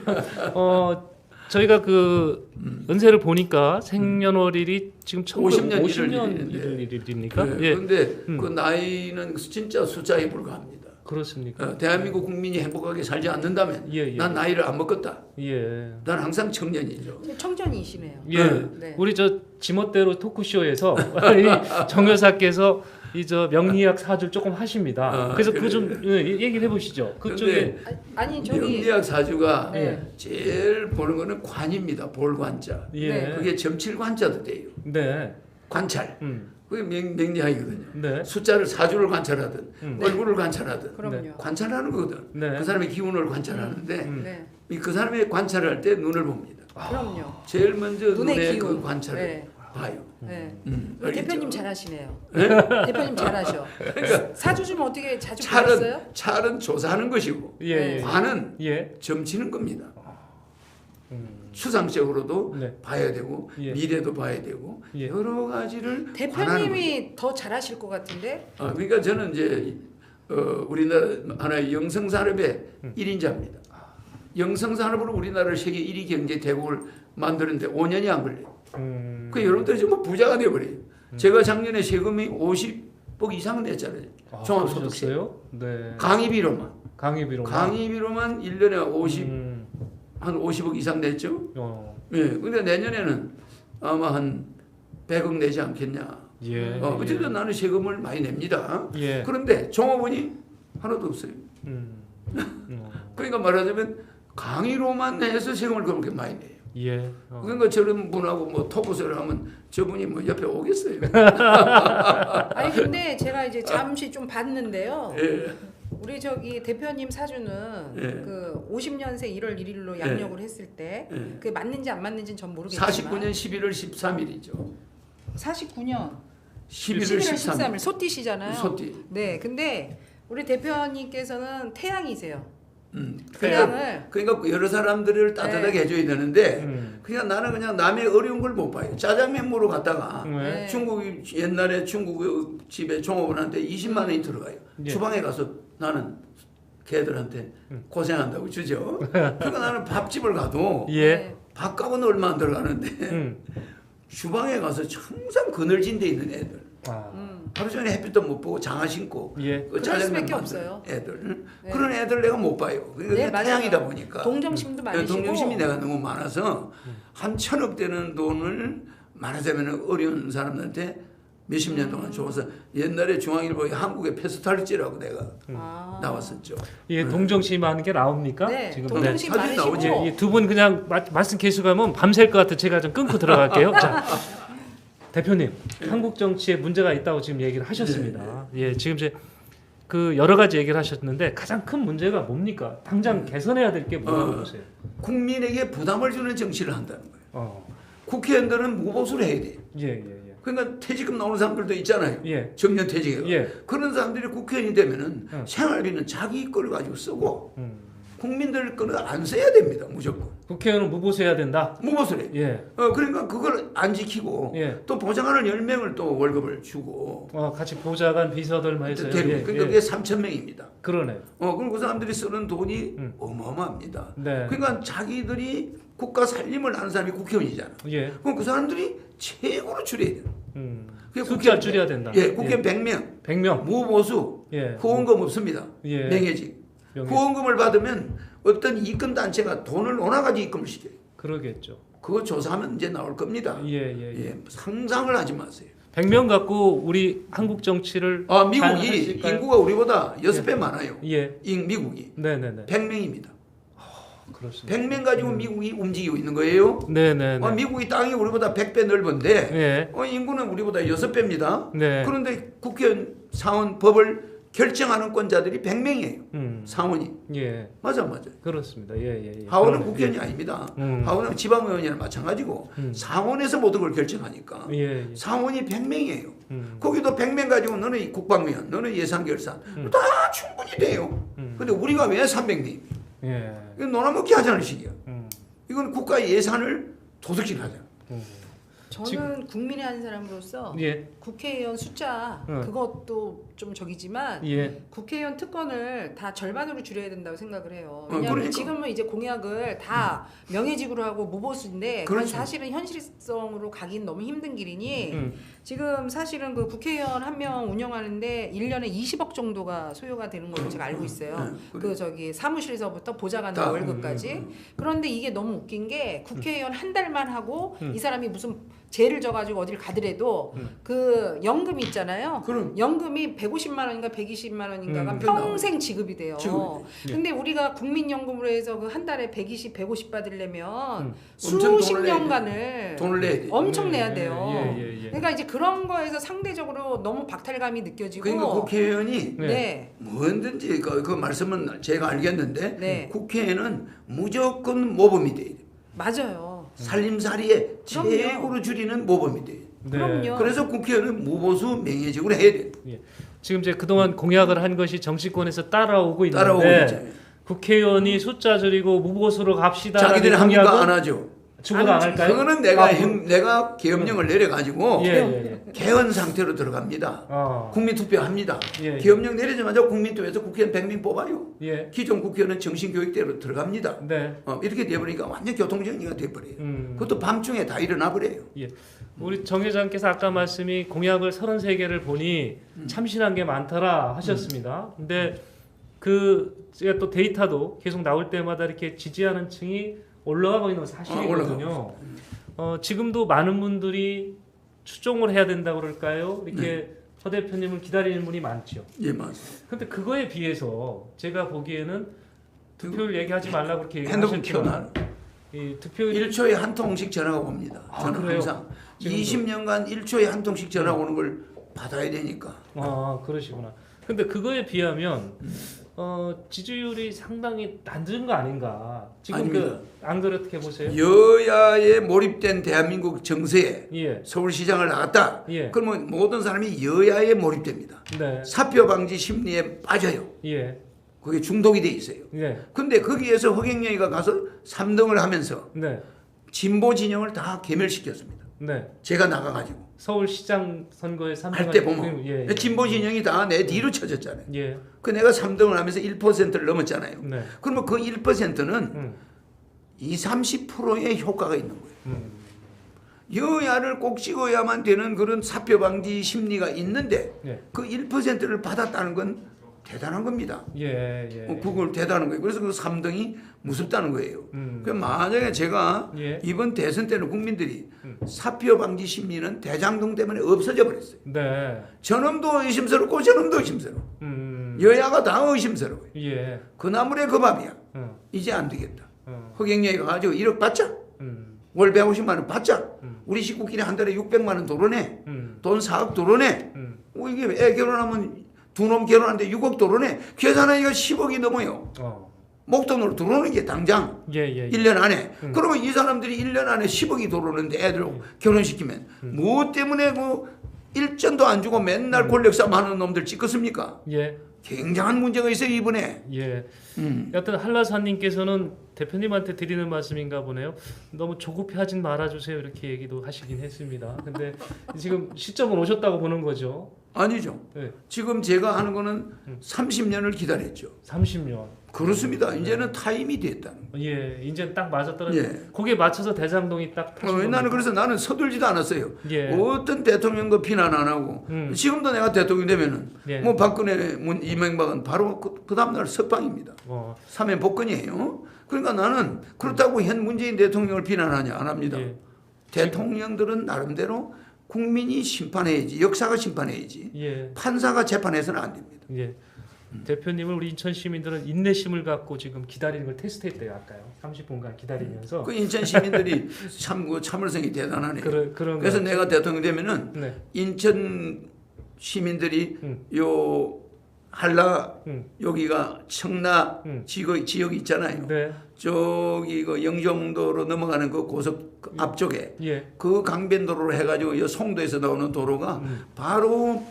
저희가 그 연세를 보니까 생년월일이 지금 50년 50년 일입니까? 예. 그런데 그 나이는 진짜 숫자에 불과합니다. 그렇습니까? 대한민국 국민이 행복하게 살지 않는다면 예. 난 나이를 안 먹겠다. 예. 난 항상 청년이죠. 청년이시네요. 예. 네. 우리 저 지멋대로 토크쇼에서 이 정 여사께서 이 저 명리학 사주를 조금 하십니다. 그래서 그 좀 얘기를 해보시죠. 그쪽에 아니 저기 명리학 사주가 네. 제일 보는 거는 관입니다. 볼관자. 예. 네. 그게 점칠관자도 돼요. 네. 관찰. 그게 명리학이거든요. 네. 숫자를 사주를 관찰하든 얼굴을 관찰하든 그럼요. 관찰하는 거거든. 네. 그 사람의 기운을 관찰하는데 네. 그 사람의 관찰을 할 때 눈을 봅니다. 그럼요. 제일 먼저 눈의 눈의 기운. 그 관찰을 네. 봐요. 네. 알겠죠? 대표님 잘하시네요. 네? 대표님 잘하셔. 사주 좀 어떻게 자주 찰은 보셨어요? 찰은 조사하는 것이고 예. 관은 예. 점치는 겁니다. 추상적으로도 네. 봐야 되고 예. 미래도 봐야 되고 예. 여러 가지를 관하는 대표님이 더 잘하실 것 같은데. 그러니까 저는 이제 우리나라 하나의 영성산업의 1인자입니다. 영성산업으로 우리나라를 세계 1위 경제 대국을 만드는데 5년이 안 걸려요. 그 여러분들이 정말 부자가 돼버려요. 제가 작년에 세금이 50억 이상 냈잖아요. 종합소득세. 그러셨어요? 네. 강의비로만. 강의비로만. 강의비로만 1년에 한 50억 이상 냈죠. 예. 근데 내년에는 아마 한 100억 내지 않겠냐. 예. 어쨌든 나는 세금을 많이 냅니다. 예. 그런데 종업원이 하나도 없어요. 그러니까 말하자면 강의로만 내서 세금을 그렇게 많이 내요. 예. 그러니까 저런 분하고 뭐 토크쇼를 하면 저분이 뭐 옆에 오겠어요. 아니 근데 제가 이제 잠시 좀 봤는데요. 예. 우리 저기 대표님 사주는 예. 그 50년생 1월 1일로 양력을 했을 때 그게 맞는지 안 맞는지는 전 모르겠지만 49년 11월 13일이죠. 49년 11월 13일. 소띠시잖아요. 소띠. 네, 근데 우리 대표님께서는 태양이세요. 그러니까 여러 사람들을 따뜻하게 해줘야 되는데 그냥 나는 그냥 남의 어려운 걸 못 봐요. 짜장면 먹으러 갔다가 네. 옛날에 중국 집에 종업원한테 20만 원이 들어가요. 예. 주방에 가서 나는 걔들한테 고생한다고 주죠. 그러니까 나는 밥집을 가도 예. 밥값은 얼마 안 들어가는데 주방에 가서 항상 그늘진 데 있는 애들. 하루 종일 햇빛도 못 보고 장화 신고 예. 그 그럴 짜장면 수밖에 만드는 없어요. 애들. 네. 그런 애들 내가 못 봐요. 네, 그러니까 맞아요. 태양이다 보니까 동정심도 많으시고 동정심이 내가 너무 많아서 한 1,000억 되는 돈을 말하자면 어려운 사람들한테 몇십 년 동안 줘서 옛날에 중앙일보에 한국의 페스탈지라고 내가 나왔었죠. 예, 동정심 하는 게 나옵니까? 네, 지금 동정심 사진 많으시고 나오지. 두 분 그냥 말씀 계속 하면 밤샐 것 같아. 제가 좀 끊고 들어갈게요. 자, 대표님, 한국 정치에 문제가 있다고 지금 얘기를 하셨습니다. 예, 지금 이제 그 여러 가지 얘기를 하셨는데 가장 큰 문제가 뭡니까? 당장 개선해야 될 게 뭐라고 보세요? 국민에게 부담을 주는 정치를 한다는 거예요. 국회의원들은 무보수를 해야 돼요. 예. 그러니까 퇴직금 나오는 사람들도 있잖아요. 예. 정년 퇴직에. 예. 그런 사람들이 국회의원이 되면은 응. 생활비는 자기 거를 가지고 쓰고 음. 국민들 거는 안 써야 됩니다. 무조건. 국회의원은 무보수 해야 된다. 무보수래. 예. 그러니까 그걸 안 지키고 예. 또 보좌관을 10명을 또 월급을 주고 같이 보좌관 비서들만 해서 데리고 그러니까 그게 3,000명입니다. 그러네요. 그리고 그 사람들이 쓰는 돈이 음. 어마어마합니다. 네. 그러니까 자기들이 국가 살림을 하는 사람이 국회의원이잖아. 예. 그럼 그 사람들이 최고로 줄여야 돼요. 그게 숫자 국회- 줄여야 된다. 예, 국회 100명, 100명. 무보수, 예. 후원금 없습니다. 예. 명예직. 명예직. 후원금을 받으면 어떤 이권 단체가 돈을 논아가지고 입금을 시켜요. 그러겠죠. 그거 조사하면 이제 나올 겁니다. 예. 상상을 하지 마세요. 100명 갖고 우리 한국 정치를 잘 미국이 하실까요? 인구가 우리보다 6배 많아요. 예. 미국이 네네네. 100명입니다. 그렇습니다. 100명 가지고 미국이 움직이고 있는 거예요. 네네네. 미국이 땅이 우리보다 100배 넓은데 예. 인구는 우리보다 6배입니다. 네. 그런데 국회의원 상원 법을 결정하는 권자들이 100명이에요. 상원이. 예. 맞아요. 그렇습니다. 예. 하원은 그러네. 국회의원이 아닙니다. 음. 하원은 지방의원이랑 마찬가지고 상원에서 모든 걸 결정하니까 예. 상원이 100명이에요. 거기도 100명 가지고 너는 국방위원, 너는 예산결산 다 충분히 돼요. 근데 우리가 왜 300명입니까? 예. 이건 놀아먹기 하자는 식이야. 음. 이건 국가 예산을 도둑질 하잖아. 저는 국민의 한 사람으로서 예. 국회의원 숫자 응. 그것도 좀 적이지만 예. 국회의원 특권을 다 절반으로 줄여야 된다고 생각을 해요. 어, 왜냐하면 그러니까. 지금은 이제 공약을 다 명예직으로 하고 무보수인데 그건 그렇죠. 사실은 현실성으로 가긴 너무 힘든 길이니 음. 지금 사실은 그 국회의원 한 명 운영하는데 1년에 20억 정도가 소요가 되는 걸로 제가 알고 있어요. 그래. 그 저기 사무실에서부터 보좌관들 다, 월급까지. 그런데 이게 너무 웃긴 게 국회의원 한 달만 하고 음. 이 사람이 무슨 죄를 져가지고 어딜 가더라도 그 연금이 있잖아요. 그럼. 연금이 150만 원인가 120만 원인가가 음. 평생 지급이 돼요. 지급이 근데 우리가 국민연금으로 해서 그 한 달에 120, 150 받으려면 엄청 수십 돈을 내야 년간을 돈을 내야 돼. 엄청 내야 돼요. 예. 그러니까 이제 그런 거에서 상대적으로 너무 박탈감이 느껴지고 그러니까 국회의원이 네. 뭐든지 그 말씀은 제가 알겠는데 네. 국회에는 무조건 모범이 돼야 돼. 맞아요. 살림살이에 그럼요. 최고로 줄이는 모범이 돼요. 네. 그럼요. 그래서 국회의원은 무보수 명예직으로 해야 돼. 예. 지금 이제 그동안 공약을 한 것이 정치권에서 따라오고 있는데 따라오고 있잖아요. 국회의원이 숫자 줄이고 무보수로 갑시다. 자기들이 합니까 안 하죠. 주고도 안 할까요? 그거는 내가 계엄령을 내려가지고 예. 개헌 상태로 들어갑니다. 국민투표합니다. 예. 계엄령 내리자마자 국민투표에서 국회의원 100명 뽑아요. 예. 기존 국회의원은 정신교육대로 들어갑니다. 네. 이렇게 돼버리니까 완전 교통정리가 돼버려요. 음. 그것도 밤중에 다 일어나 버려요. 예. 우리 정 회장께서 아까 말씀이 공약을 33개를 보니 참신한 게 많더라 하셨습니다. 근데 그 제가 또 데이터도 계속 나올 때마다 이렇게 지지하는 층이 올라가고 있는 건 사실이거든요. 지금도 많은 분들이 추종을 해야 된다고 그럴까요? 이렇게 허 대표님을 기다리는 분이 많죠. 예, 맞습니다. 근데 그거에 비해서 제가 보기에는 득표율 얘기하지 말라고 그렇게 핸드폰 얘기하셨지만 켜놔. 이 득표율이 1초에 한 통씩 전화가 옵니다. 저는 그래요? 항상 지금도? 20년간 1초에 한 통씩 전화 오는 걸 받아야 되니까. 그러시구나. 근데 그거에 비하면 지지율이 상당히 낮은 거 아닌가? 지금 아닙니다. 안 그렇게 보세요? 여야에 몰입된 대한민국 정세에 예. 서울시장을 나갔다. 예. 그러면 모든 사람이 여야에 몰입됩니다. 네. 사표 방지 심리에 빠져요. 예. 그게 중독이 돼 있어요. 네. 근데 거기에서 허경영이가 가서 3등을 하면서 네. 진보 진영을 다 괴멸시켰습니다. 네. 제가 나가가지고 서울시장 선거에 3등 할 때 보면 예. 진보 진영이 다 내 뒤로 쳐졌잖아요. 예. 그 내가 3등을 하면서 1%를 넘었잖아요. 네. 그러면 그 1%는 음. 20, 30%의 효과가 있는 거예요. 여야를 꼭 찍어야만 되는 그런 사표 방지 심리가 있는데 예. 그 1%를 받았다는 건 대단한 겁니다. 예. 그걸 대단한 거예요. 그래서 그 3등이 무섭다는 거예요. 음. 그 만약에 제가 예. 이번 대선 때는 국민들이 사표 방지 심리는 대장동 때문에 없어져 버렸어요. 네. 저놈도 의심스럽고 저놈도 의심스러워. 음. 여야가 다 의심스러워요. 예. 그 나물에 그 밥이야. 음. 이제 안 되겠다. 음. 허경영이가 가지고 1억 받자. 월 150만 원 받자. 우리 식구끼리 한 달에 600만 원 도로내. 돈 4억 도로내. 이게 애 결혼하면 두 놈 결혼하는데 6억 도로내. 계산하니까 10억이 넘어요. 목돈으로 들어오는 게 당장 예. 1년 안에. 그러면 이 사람들이 1년 안에 10억이 들어오는데 애들 결혼시키면 뭐 때문에 그 일전도 안 주고 맨날 권력 싸움 하는 놈들 찍겠습니까? 예. 굉장한 문제가 있어요 이번에. 예. 여튼 한라사님께서는 대표님한테 드리는 말씀인가 보네요. 너무 조급해하진 말아주세요 이렇게 얘기도 하시긴 했습니다. 근데 지금 시점은 오셨다고 보는 거죠. 아니죠. 네. 지금 제가 하는 거는 30년을 기다렸죠. 30년. 그렇습니다. 이제는 타임이 됐다는 거예요. 예, 이제 딱 맞아 떨어져. 예. 거기에 맞춰서 대장동이 딱. 나는 그래서 나는 서둘지도 않았어요. 예. 어떤 대통령도 비난 안 하고 지금도 내가 대통령 되면은 예. 뭐 박근혜, 이명박은 바로 그 다음날 석방입니다. 사면 복권이에요. 그러니까 나는 그렇다고 현 문재인 대통령을 비난하냐 안 합니다. 예. 대통령들은 나름대로 국민이 심판해야지, 역사가 심판해야지. 예. 판사가 재판해서는 안 됩니다. 예. 대표님을 우리 인천 시민들은 인내심을 갖고 지금 기다리는 걸 테스트했대요. 아까요. 30분간 기다리면서. 그 인천 시민들이 참 그 참을성이 대단하네요. 그런 그래서 내가 대통령 되면은 네. 인천 시민들이 요 한라 여기가 청라 지역이 있잖아요. 네. 저기 그 영종도로 넘어가는 그 고속 그 앞쪽에 예. 그 강변도로로 해가지고 이 송도에서 나오는 도로가 바로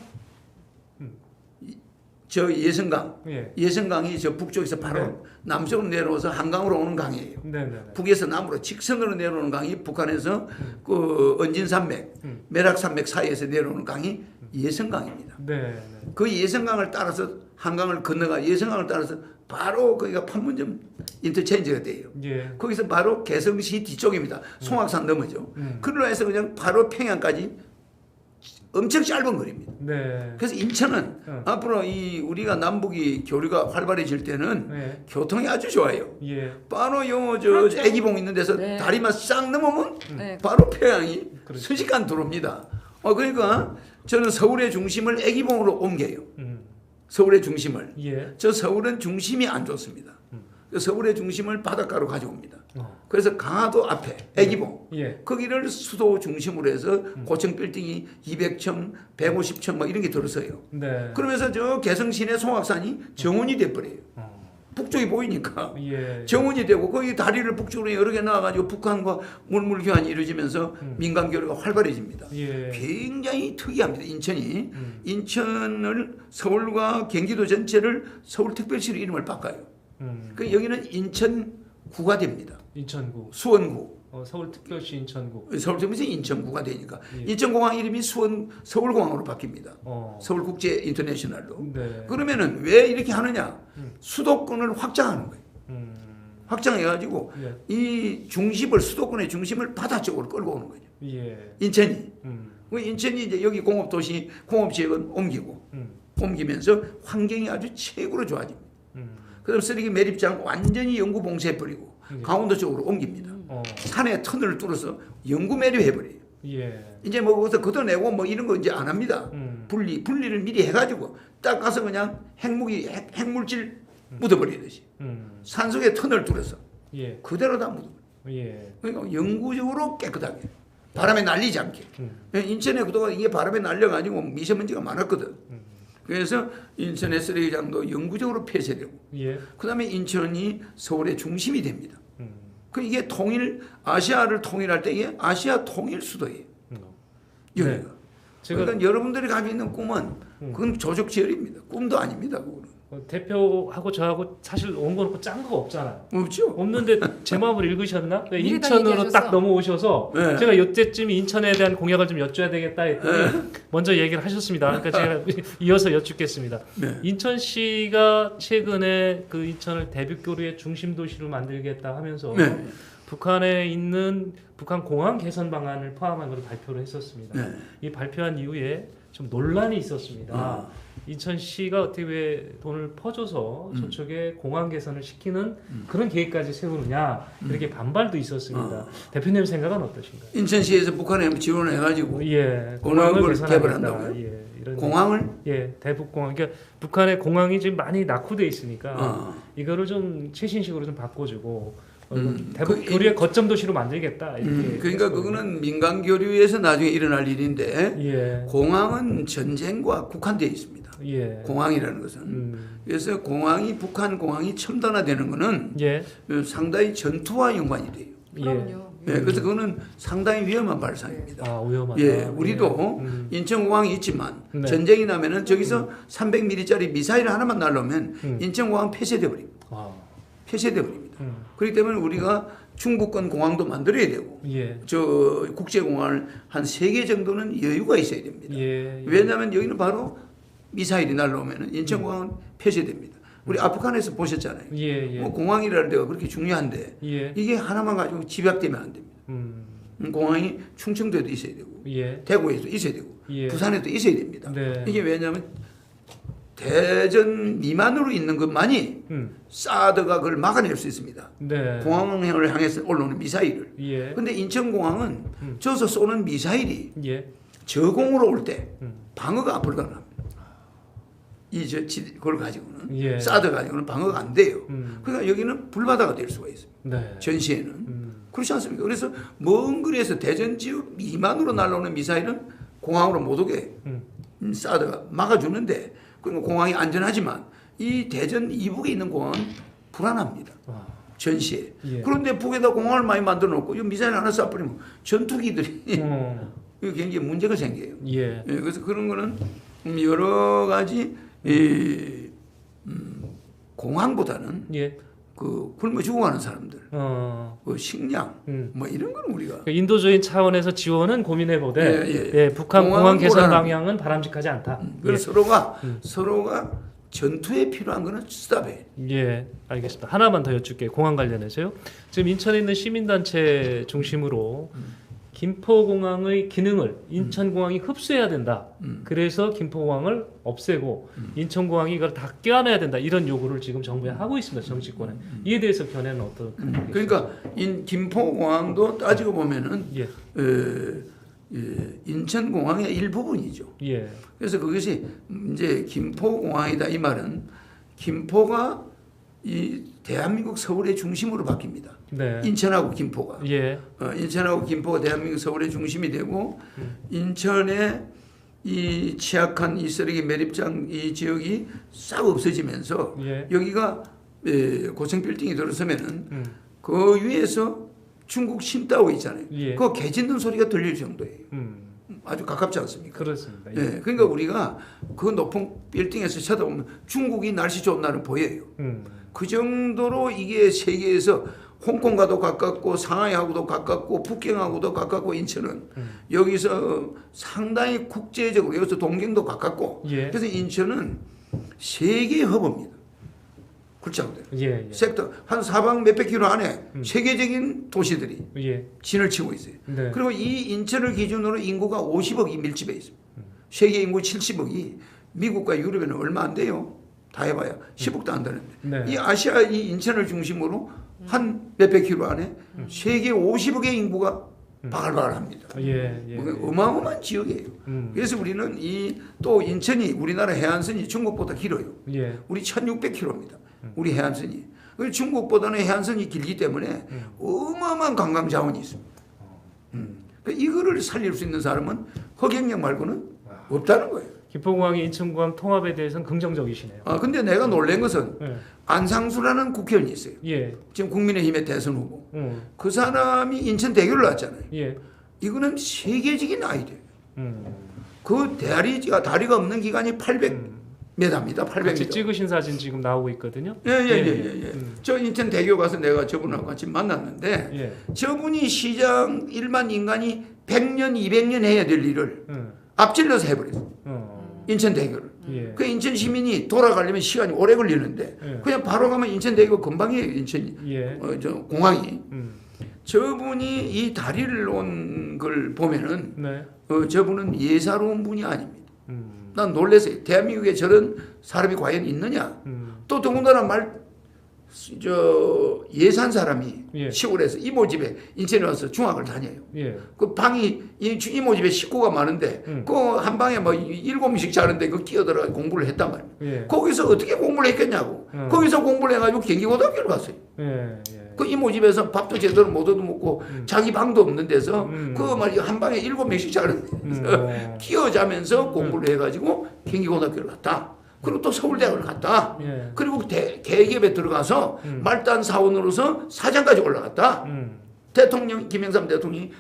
저 예성강, 예. 예성강이 저 북쪽에서 바로 네. 남쪽으로 내려와서 한강으로 오는 강이에요. 네. 북에서 남으로 직선으로 내려오는 강이 북한에서 그 언진산맥, 매락산맥 사이에서 내려오는 강이 예성강입니다. 네. 그 예성강을 따라서 한강을 건너가 예성강을 따라서 바로 거기가 판문점 인터체인지가 돼요. 예. 거기서 바로 개성시 뒤쪽입니다. 송악산 넘어죠. 그걸로 해서 그냥 바로 평양까지 엄청 짧은 거리입니다. 네. 그래서 인천은 앞으로 이 우리가 남북이 교류가 활발해질 때는 네. 교통이 아주 좋아요. 예. 바로 요 저 그렇죠. 애기봉 있는 데서 네. 다리만 싹 넘으면 네. 바로 평양이 그렇죠. 순식간 들어옵니다. 그러니까 저는 서울의 중심을 애기봉으로 옮겨요. 서울의 중심을. 예. 저 서울은 중심이 안 좋습니다. 그 서울의 중심을 바닷가로 가져옵니다. 그래서 강화도 앞에 애기봉 예. 거기를 수도 중심으로 해서 고층 빌딩이 200층, 150층 막 이런 게 들어서요. 네. 그러면서 저 개성 시내 송악산이 정원이 돼버려요. 북쪽이 보이니까 예. 정원이 되고 거기 다리를 북쪽으로 여러 개 나와가지고 북한과 물물 교환이 이루어지면서 민간 교류가 활발해집니다. 예. 굉장히 특이합니다. 인천이 인천을 서울과 경기도 전체를 서울특별시로 이름을 바꿔요. 그 여기는 인천구가 됩니다. 인천구. 수원구. 서울특별시 인천구. 서울특별시 인천구가 되니까 예. 인천공항 이름이 서울공항으로 바뀝니다. 어. 서울국제 인터내셔널로. 네. 그러면은 왜 이렇게 하느냐? 수도권을 확장하는 거예요. 확장해가지고 예. 이 중심을 수도권의 중심을 바다 쪽으로 끌고 오는 거죠. 예. 인천이. 음. 그 인천이 이제 여기 공업도시 공업지역은 옮기고 옮기면서 환경이 아주 최고로 좋아집니다. 그다음 쓰레기 매립장 완전히 영구 봉쇄해버리고 강원도 쪽으로 옮깁니다. 산에 터널을 뚫어서 영구 매립해버려요. 예. 이제 뭐 거기서 걷어내고 뭐 이런 거 이제 안 합니다. 분리를 미리 해가지고 딱 가서 그냥 핵물질 묻어버리듯이 산속에 터널 뚫어서 예. 그대로 다 묻어버려요. 예. 그러니까 영구적으로 깨끗하게 바람에 날리지 않게. 인천의 구도가 이게 바람에 날려가지고 미세먼지가 많았거든. 그래서 인천의 쓰레기장도 영구적으로 폐쇄되고 예. 그다음에 인천이 서울의 중심이 됩니다. 그 이게 아시아를 통일할 때 이게 아시아 통일 수도예요. 여기가. 네. 제가 그러니까 여러분들이 가지고 있는 꿈은 그건 조적지열입니다. 꿈도 아닙니다. 그거는. 대표하고 저하고 사실 온 거 놓고 짠 거 없잖아요. 없죠. 없는데 제 마음을 읽으셨나? 네, 미리 다 인천으로 얘기하셔서. 딱 넘어오셔서 네. 제가 이때쯤 인천에 대한 공약을 좀 여쭤야 되겠다 했더니 먼저 얘기를 하셨습니다. 그러니까 제가 이어서 여쭙겠습니다. 네. 인천시가 최근에 그 인천을 대륙교류의 중심 도시로 만들겠다 하면서 네. 북한에 있는 북한 공항 개선 방안을 포함한 걸 발표를 했었습니다. 네. 이 발표한 이후에 좀 논란이 있었습니다. 인천시가 어떻게 왜 돈을 퍼줘서 저쪽에 공항 개선을 시키는 그런 계획까지 세우느냐 이렇게 반발도 있었습니다. 대표님 생각은 어떠신가요? 인천시에서 북한에 지원을 해가지고 예, 공항을 개선하겠다. 개발한다고요? 예, 이런 공항을 예, 대북공항. 그러니까 북한의 공항이 지금 많이 낙후돼 있으니까 이거를 좀 최신식으로 좀 바꿔주고 대북 교류의 거점 도시로 만들겠다. 이렇게 그러니까 그거는 민간 교류에서 나중에 일어날 일인데 예. 공항은 전쟁과 국한되어 있습니다. 예. 공항이라는 것은 그래서 북한 공항이 첨단화되는 것은 예. 상당히 전투와 연관이 돼요. 그럼요. 네, 그래서 그거는 상당히 위험한 발상입니다. 아, 위험하다. 예, 우리도 인천공항이 있지만 네. 전쟁이 나면은 저기서 300mm짜리 미사일 하나만 날라오면 인천공항 폐쇄돼 버립니다. 아. 폐쇄돼 버립니다. 그렇기 때문에 우리가 중국권 공항도 만들어야 되고 예. 저 국제공항을 한 3개 정도는 여유가 있어야 됩니다. 예. 왜냐하면 여기는 바로 미사일이 날라오면 인천공항은 폐쇄됩니다. 우리 아프간에서 보셨잖아요. 예. 예. 뭐 공항이라는 데가 그렇게 중요한데 예. 이게 하나만 가지고 집약되면 안 됩니다. 공항이 충청도에도 있어야 되고 예. 대구에도 있어야 되고 예. 부산에도 있어야 됩니다. 네. 이게 왜냐하면 대전 미만으로 있는 것만이 사드가 그걸 막아낼 수 있습니다. 네. 공항을 향해서 올라오는 미사일을. 예. 근데 인천공항은 저서 쏘는 미사일이 예. 저공으로 올 때 방어가 불가능합니다. 그걸 가지고는 예. 사드 가지고는 방어가 안 돼요. 그러니까 여기는 불바다가 될 수가 있습니다. 네. 전시에는 그렇지 않습니까? 그래서 먼 거리에서 대전 지역 미만으로 날아오는 미사일은 공항으로 못 오게 사드가 막아주는데 그리고 공항이 안전하지만 이 대전 이북에 있는 공항은 불안합니다. 전시에. 예. 그런데 북에다 공항을 많이 만들어 놓고 이 미사일 하나 쏴버리면 전투기들이 이거 굉장히 문제가 생겨요. 예. 예, 그래서 그런 거는 여러 가지 공항보다는 예. 그 굶어 죽어가는 사람들, 어. 그 식량, 뭐 이런 거는 우리가 그 인도적인 차원에서 지원은 고민해 보되 예, 예. 북한 공항 공항은 개선 불안합니다. 방향은 바람직하지 않다. 그래서 서로가 전투에 필요한 거는 스탑해. 예, 알겠습니다. 하나만 더 여쭙게 공항 관련해서요. 지금 인천에 있는 시민단체 중심으로 김포공항의 기능을 인천공항이 흡수해야 된다. 그래서 김포공항을 없애고 인천공항이 이걸 다 껴안아야 된다. 이런 요구를 지금 정부에 하고 있습니다. 정치권에. 이에 대해서 견해는 어떻게? 그러니까 김포공항도 따지고 보면은 예, 인천공항의 일부분이죠. 예, 그래서 그것이 이제 김포공항이다 이 말은 김포가 이 대한민국 서울의 중심으로 바뀝니다. 네, 인천하고 김포가. 예, 인천하고 김포가 대한민국 서울의 중심이 되고 인천의 이 취약한 이 쓰레기 매립장 이 지역이 싹 없어지면서 예. 여기가 고층 빌딩이 들어서면은 그 위에서 중국 신다오 있잖아요. 예. 그거 개 짖는 소리가 들릴 정도예요. 아주 가깝지 않습니까? 그렇습니다. 예. 그러니까 우리가 그 높은 빌딩에서 쳐다보면 중국이 날씨 좋은 날은 보여요. 그 정도로 이게 세계에서 홍콩과도 가깝고 상하이하고도 가깝고 북경하고도 가깝고 인천은 여기서 상당히 국제적으로 여기서 동경도 가깝고 예. 그래서 인천은 세계의 허브입니다. 그렇지 않나요? 예, 예. 섹터 한 사방 몇백 킬로 안에 세계적인 도시들이 예. 진을 치고 있어요. 네. 그리고 이 인천을 기준으로 인구가 50억이 밀집해 있습니다. 세계 인구 70억이 미국과 유럽에는 얼마 안 돼요. 다 해봐야 10억도 안 되는데 네. 이 아시아 이 인천을 중심으로 한 몇백 킬로 안에 세계 50억의 인구가 바글바글합니다. 예, 예. 어마어마한 지역이에요. 그래서 우리는 또 인천이 우리나라 해안선이 중국보다 길어요. 예. 우리 1600km입니다. 우리 해안선이. 그리고 중국보다는 해안선이 길기 때문에 어마어마한 관광 자원이 있습니다. 그러니까 이거를 살릴 수 있는 사람은 허경영 말고는 없다는 거예요. 김포공항이 인천공항 통합에 대해서는 긍정적이시네요. 근데 내가 놀란 것은 예. 안상수라는 국회의원이 있어요. 예. 지금 국민의힘의 대선 후보. 그 사람이 인천 대교를 놨잖아요. 예. 이거는 이거는 세계적인 아이디어예요. 그 다리가 없는 기간이 800m입니다. 같이 800m. 찍으신 사진 지금 나오고 있거든요. 예. 저 인천 대교 가서 내가 저분하고 같이 만났는데 예. 저분이 시장 일반 인간이 100년, 200년 해야 될 일을 앞질러서 해버렸어요. 인천 대교를. 예. 그 인천 시민이 돌아가려면 시간이 오래 걸리는데 예. 그냥 바로 가면 인천 대교 금방이에요. 인천 예. 저 공항이. 저분이 이 다리를 놓은 걸 보면은 네. 저분은 예사로운 분이 아닙니다. 난 놀랐어요. 대한민국에 저런 사람이 과연 있느냐? 또 더군다나 예산 사람이 예. 시골에서 이모 집에 인천에 와서 중학을 다녀요. 예. 그 방이 이모 집에 식구가 많은데 그 한 방에 뭐 7명씩 자는데 그 끼어들어 공부를 했단 말이에요. 예. 거기서 어떻게 공부를 했겠냐고. 거기서 공부를 해가지고 경기고등학교를 갔어요. 예. 예. 그 이모집에서 밥도 제대로 못 얻어먹고 자기 방도 없는 데서 그 말이 한 방에 7명씩 자는 데서 키워자면서 공부를 해가지고 경기고등학교를 갔다. 그리고 또 서울대학을 갔다. 예. 그리고 대기업에 들어가서 말단 사원으로서 사장까지 올라갔다. 대통령 김영삼 대통령이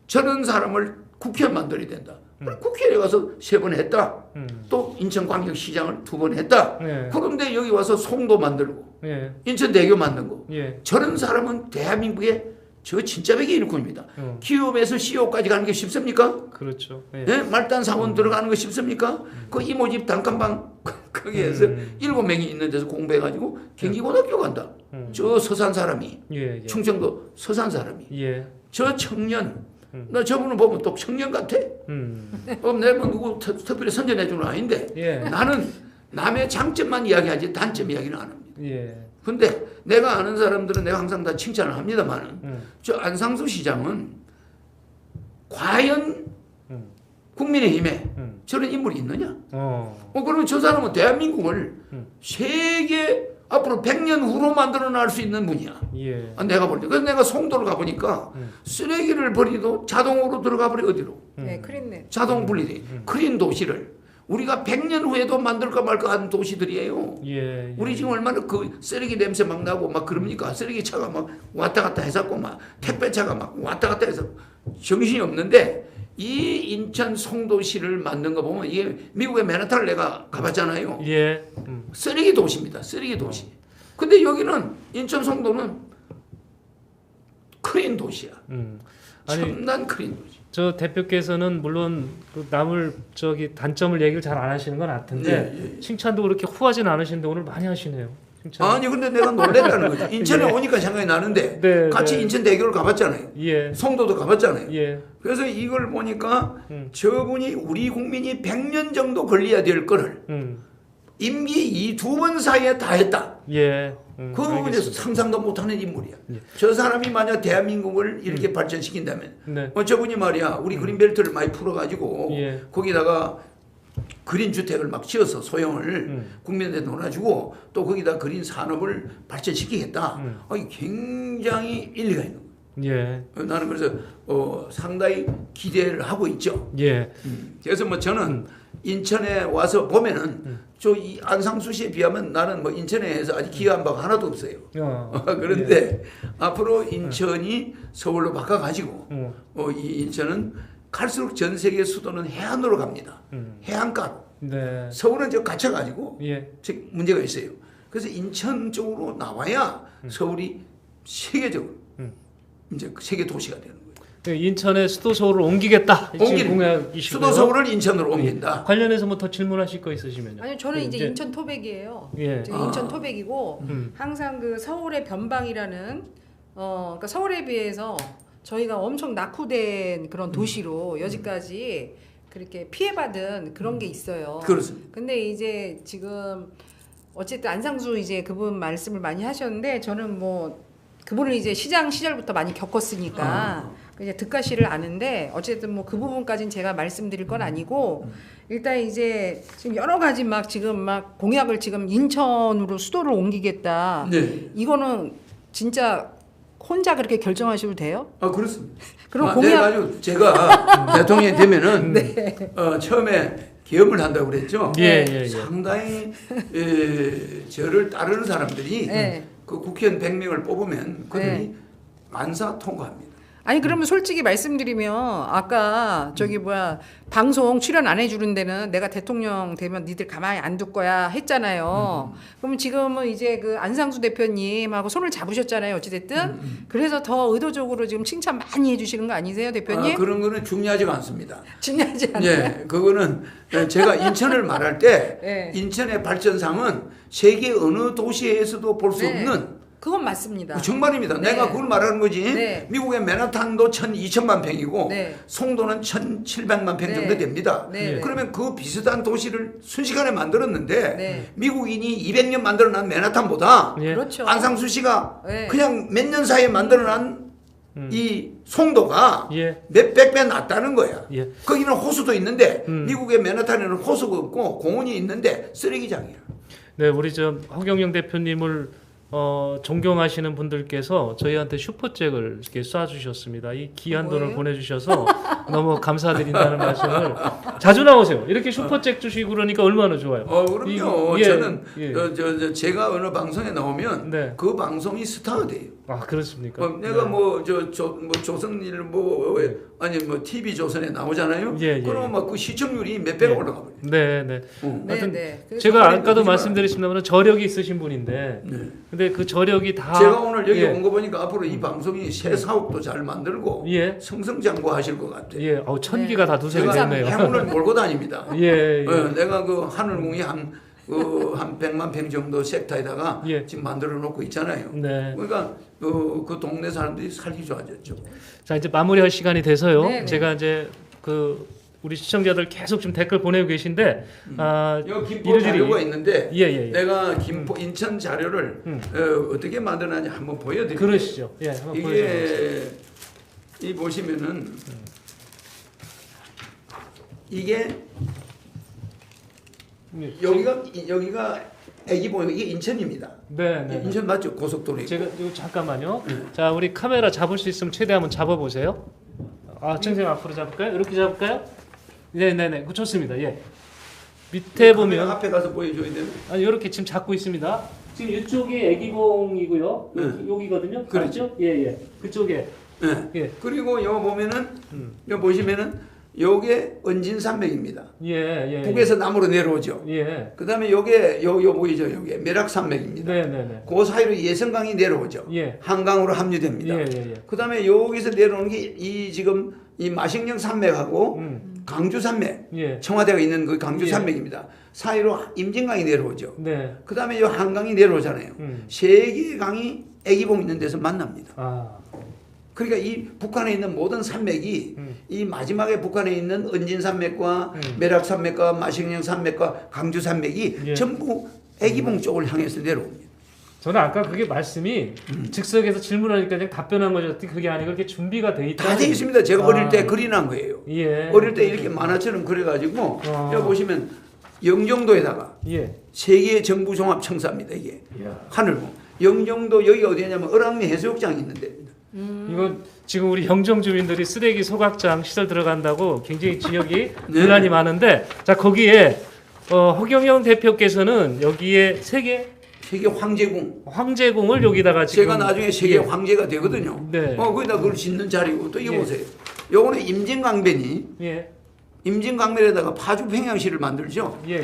저런 사람을 국회의원 만들어야 된다. 국회에 가서 3번 했다. 또 인천광역시장을 2번 했다. 예. 그런데 여기 와서 송도 만들고 예. 인천대교 만든 거. 예. 저런 사람은 대한민국의 저 진짜 백의 일꾼입니다. 기업에서 CEO까지 가는 게 쉽습니까? 그렇죠. 예. 예? 말단 사원 들어가는 거 쉽습니까? 그 이모집 단칸방 거기에서 7명이 있는 데서 공부해가지고 경기고등학교 간다. 저 서산 사람이 예. 예. 충청도 서산 사람이 예. 저 청년 나 저분을 보면 또 청년 같아. 그럼 내가 뭐 누구 특별히 선전해 주는 건 아닌데 예. 나는 남의 장점만 이야기하지 단점 이야기는 안 합니다. 예. 근데 내가 아는 사람들은 내가 항상 다 칭찬을 합니다만 저 안상수 시장은 과연 국민의힘에 저런 인물이 있느냐? 그러면 저 사람은 대한민국을 세계 앞으로 100년 후로 만들어 날 수 있는 분이야. 예. 내가 볼 때. 그래서 내가 송도를 가보니까 쓰레기를 버리도 자동으로 들어가 버려 어디로? 네, 크린네. 자동 분리돼. 크린 도시를 우리가 100년 후에도 만들까 말까 하는 도시들이에요. 예. 예. 우리 지금 얼마나 그 쓰레기 냄새 막 나고 막 그럽니까? 쓰레기 차가 막 왔다 갔다 해서 막 택배차가 막 왔다 갔다 해서 정신이 없는데 이 인천 송도시를 만든 거 보면 이게 미국의 맨하탄을 내가 가봤잖아요. 예. 쓰레기 도시입니다. 쓰레기 도시. 근데 여기는 인천 송도는 크린 도시야. 아니, 첨단 크린 도시. 저 대표께서는 물론 그 남을 저기 단점을 얘기를 잘 안 하시는 건 같은데 칭찬도 그렇게 후하진 않으신데 오늘 많이 하시네요. 칭찬. 아니 근데 내가 놀랬다는 거죠. 인천에 오니까 생각이 나는데 네, 같이 네. 인천대교를 가봤잖아요. 예. 송도도 가봤잖아요. 예. 그래서 이걸 보니까 저분이 우리 국민이 100년 정도 걸려야 될 거를 임기 이 2번 사이에 다 했다. 예. 그 부분에서 상상도 못하는 인물이야. 저 사람이 만약 대한민국을 이렇게 발전시킨다면 네. 저분이 말이야 우리 그린벨트를 많이 풀어가지고 예. 거기다가 그린 주택을 막 지어서 소형을 국민한테 놀아주고 또 거기다 그린 산업을 발전시키겠다. 아니, 굉장히 일리가 있는 거예요. 예. 나는 그래서 상당히 기대를 하고 있죠. 예. 그래서 뭐 저는 인천에 와서 보면은 저 이 안상수 씨에 비하면 나는 뭐 인천에서 아직 기여한 바가 하나도 없어요. 그런데 앞으로 인천이 서울로 바꿔가지고 이 인천은 갈수록 전 세계 수도는 해안으로 갑니다. 해안가로. 네. 서울은 저 갇혀가지고 예. 문제가 있어요. 그래서 인천 쪽으로 나와야 서울이 세계적으로 이제 세계 도시가 되는 거예요. 인천에 수도 서울을 옮기겠다. 지금 공약이시고요. 수도 서울을 인천으로 옮긴다. 관련해서 뭐 더 질문하실 거 있으시면요. 아니 저는 이제 인천 토백이에요. 예. 인천 토백이고 항상 그 서울의 변방이라는 그러니까 서울에 비해서 저희가 엄청 낙후된 그런 도시로 여지까지 그렇게 피해받은 그런 게 있어요. 그렇습니다. 근데 이제 지금 어쨌든 안상수 이제 그분 말씀을 많이 하셨는데 저는 뭐 그분을 이제 시장 시절부터 많이 겪었으니까 이제 득가시를 아는데 어쨌든 뭐 그 부분까지는 제가 말씀드릴 건 아니고 일단 이제 지금 여러 가지 막 지금 막 공약을 지금 인천으로 수도를 옮기겠다. 네. 이거는 진짜 혼자 그렇게 결정하셔도 돼요? 그렇습니다. 그럼 내가 아주 제가 대통령이 되면은 처음에 계엄을 한다고 그랬죠. 예. 상당히 저를 따르는 사람들이 그 국회의원 100명을 뽑으면 그들이 만사 통과합니다. 아니 그러면 솔직히 말씀드리면 아까 저기 뭐야 방송 출연 안 해주는 데는 내가 대통령 되면 니들 가만히 안 둘 거야 했잖아요. 그럼 지금은 이제 그 안상수 대표님하고 손을 잡으셨잖아요. 어찌됐든 그래서 더 의도적으로 지금 칭찬 많이 해주시는 거 아니세요, 대표님? 그런 거는 중요하지가 않습니다. 중요하지 않아요. 예, 그거는 제가 인천을 말할 때 네. 인천의 발전상은 세계 어느 도시에서도 볼 수 없는 그건 맞습니다. 정말입니다. 네. 내가 그걸 말하는 거지. 네. 미국의 맨하탄도 1,200만 평이고 네. 송도는 1,700만 평 정도 됩니다. 네. 그러면 그 비슷한 도시를 순식간에 만들었는데 네. 미국인이 200년 만들어난 맨하탄보다 예. 그렇죠. 안상수 씨가 네. 그냥 몇 년 사이에 만들어난 이 송도가 예. 몇백 배 낫다는 거야. 예. 거기는 호수도 있는데 미국의 맨하탄에는 호수가 없고 공원이 있는데 쓰레기장이야. 네, 우리 저 허경영 대표님을 존경하시는 분들께서 저희한테 슈퍼잭을 이렇게 쏴주셨습니다. 이 귀한 돈을 뭐예요? 보내주셔서 너무 감사드린다는 말씀을 자주 나오세요. 이렇게 슈퍼잭 주시고 그러니까 얼마나 좋아요. 그럼요. 예, 저는 예. 제가 어느 방송에 나오면 네. 그 방송이 스타가 돼요. 아 그렇습니까? 내가 네. 뭐 조선일 아니 뭐 TV 조선에 나오잖아요. 예, 예. 그러면 막 그 시청률이 몇 배가 예. 올라가 버려요. 네, 네. 하여튼 그래서 제가 아까도 보지 말씀드렸습니다만 저력이 있으신 분인데, 네. 근데 그 저력이 다 제가 오늘 여기 예. 온 거 보니까 앞으로 이 방송이 새 사업도 잘 만들고 예, 승승장구하실 것 같아요. 예, 천기가 다 두성이 제가 됐네요. 행운을 몰고 다닙니다. 예, 예. 내가 그 하늘궁이 한 100만 평 정도 섹터에다가 예. 지금 만들어 놓고 있잖아요. 네. 그러니까 그 동네 사람들이 살기 좋아졌죠. 자 이제 마무리할 시간이 돼서요. 네, 네. 제가 이제 우리 시청자들 계속 지금 댓글 보내고 계신데, 여기 김포 자료가 있는데 예. 내가 김포 인천 자료를 어떻게 만드는지 한번 보여드릴게요. 그러시죠. 예, 한번 보여주세요. 이게 이 보시면은 이게 여기가 애기봉 이게 인천입니다. 네, 네. 인천 맞죠? 고속도로. 제가 이거 잠깐만요. 자 우리 카메라 잡을 수 있으면 최대 한번 잡아보세요. 청생 앞으로 잡을까요? 이렇게 잡을까요? 네네네. 좋습니다. 예. 밑에 보면 앞에 가서 보여줘야 되나? 아니 이렇게 지금 잡고 있습니다. 지금 이쪽이 애기봉이고요. 여기거든요. 그렇죠. 맞죠? 예. 그쪽에. 네. 예. 그리고 요 보면은 요 보시면은 요게 은진산맥입니다. 예. 북에서 남으로 내려오죠. 예. 그다음에 요게 요 보이죠? 요게 매락산맥입니다. 네네네. 그 사이로 예성강이 내려오죠. 예. 한강으로 합류됩니다. 예. 그다음에 여기서 내려오는 게 이 지금 이 마식령 산맥하고 강주 산맥, 예. 청와대가 있는 그 강주 예. 산맥입니다. 사이로 임진강이 내려오죠. 네. 그다음에 요 한강이 내려오잖아요. 세 개의 강이 애기봉 있는 데서 만납니다. 그러니까 이 북한에 있는 모든 산맥이 이 마지막에 북한에 있는 은진산맥과 매락산맥과 마식령 산맥과 강주 산맥이 예. 전부 애기봉 쪽을 향해서 내려옵니다. 저는 아까 그게 말씀이 즉석에서 질문하니까 그냥 답변한 거죠. 그게 아니고 이렇게 준비가 돼 있다. 다 되어 있습니다. 제가 어릴 때 그리난 거예요. 예. 어릴 때 이렇게 만화처럼 그려가지고 여기 보시면 영종도에다가 예. 세계 정부 종합 청사입니다. 이게 이야. 하늘봉. 영종도 여기 어디냐면 을왕리 해수욕장이 있는 데입니다. 이건 지금 우리 영종 주민들이 쓰레기 소각장 시설 들어간다고 굉장히 지역이 네. 논란이 많은데, 자 거기에 허경영 대표께서는 여기에 세계 황제궁을 여기다가 지금 제가 나중에 세계 예. 황제가 되거든요. 네. 거기다 그걸 짓는 자리고 또 이거 예. 보세요. 요거는 임진강변이 예. 임진강변에다가 파주 평양시를 만들죠. 예.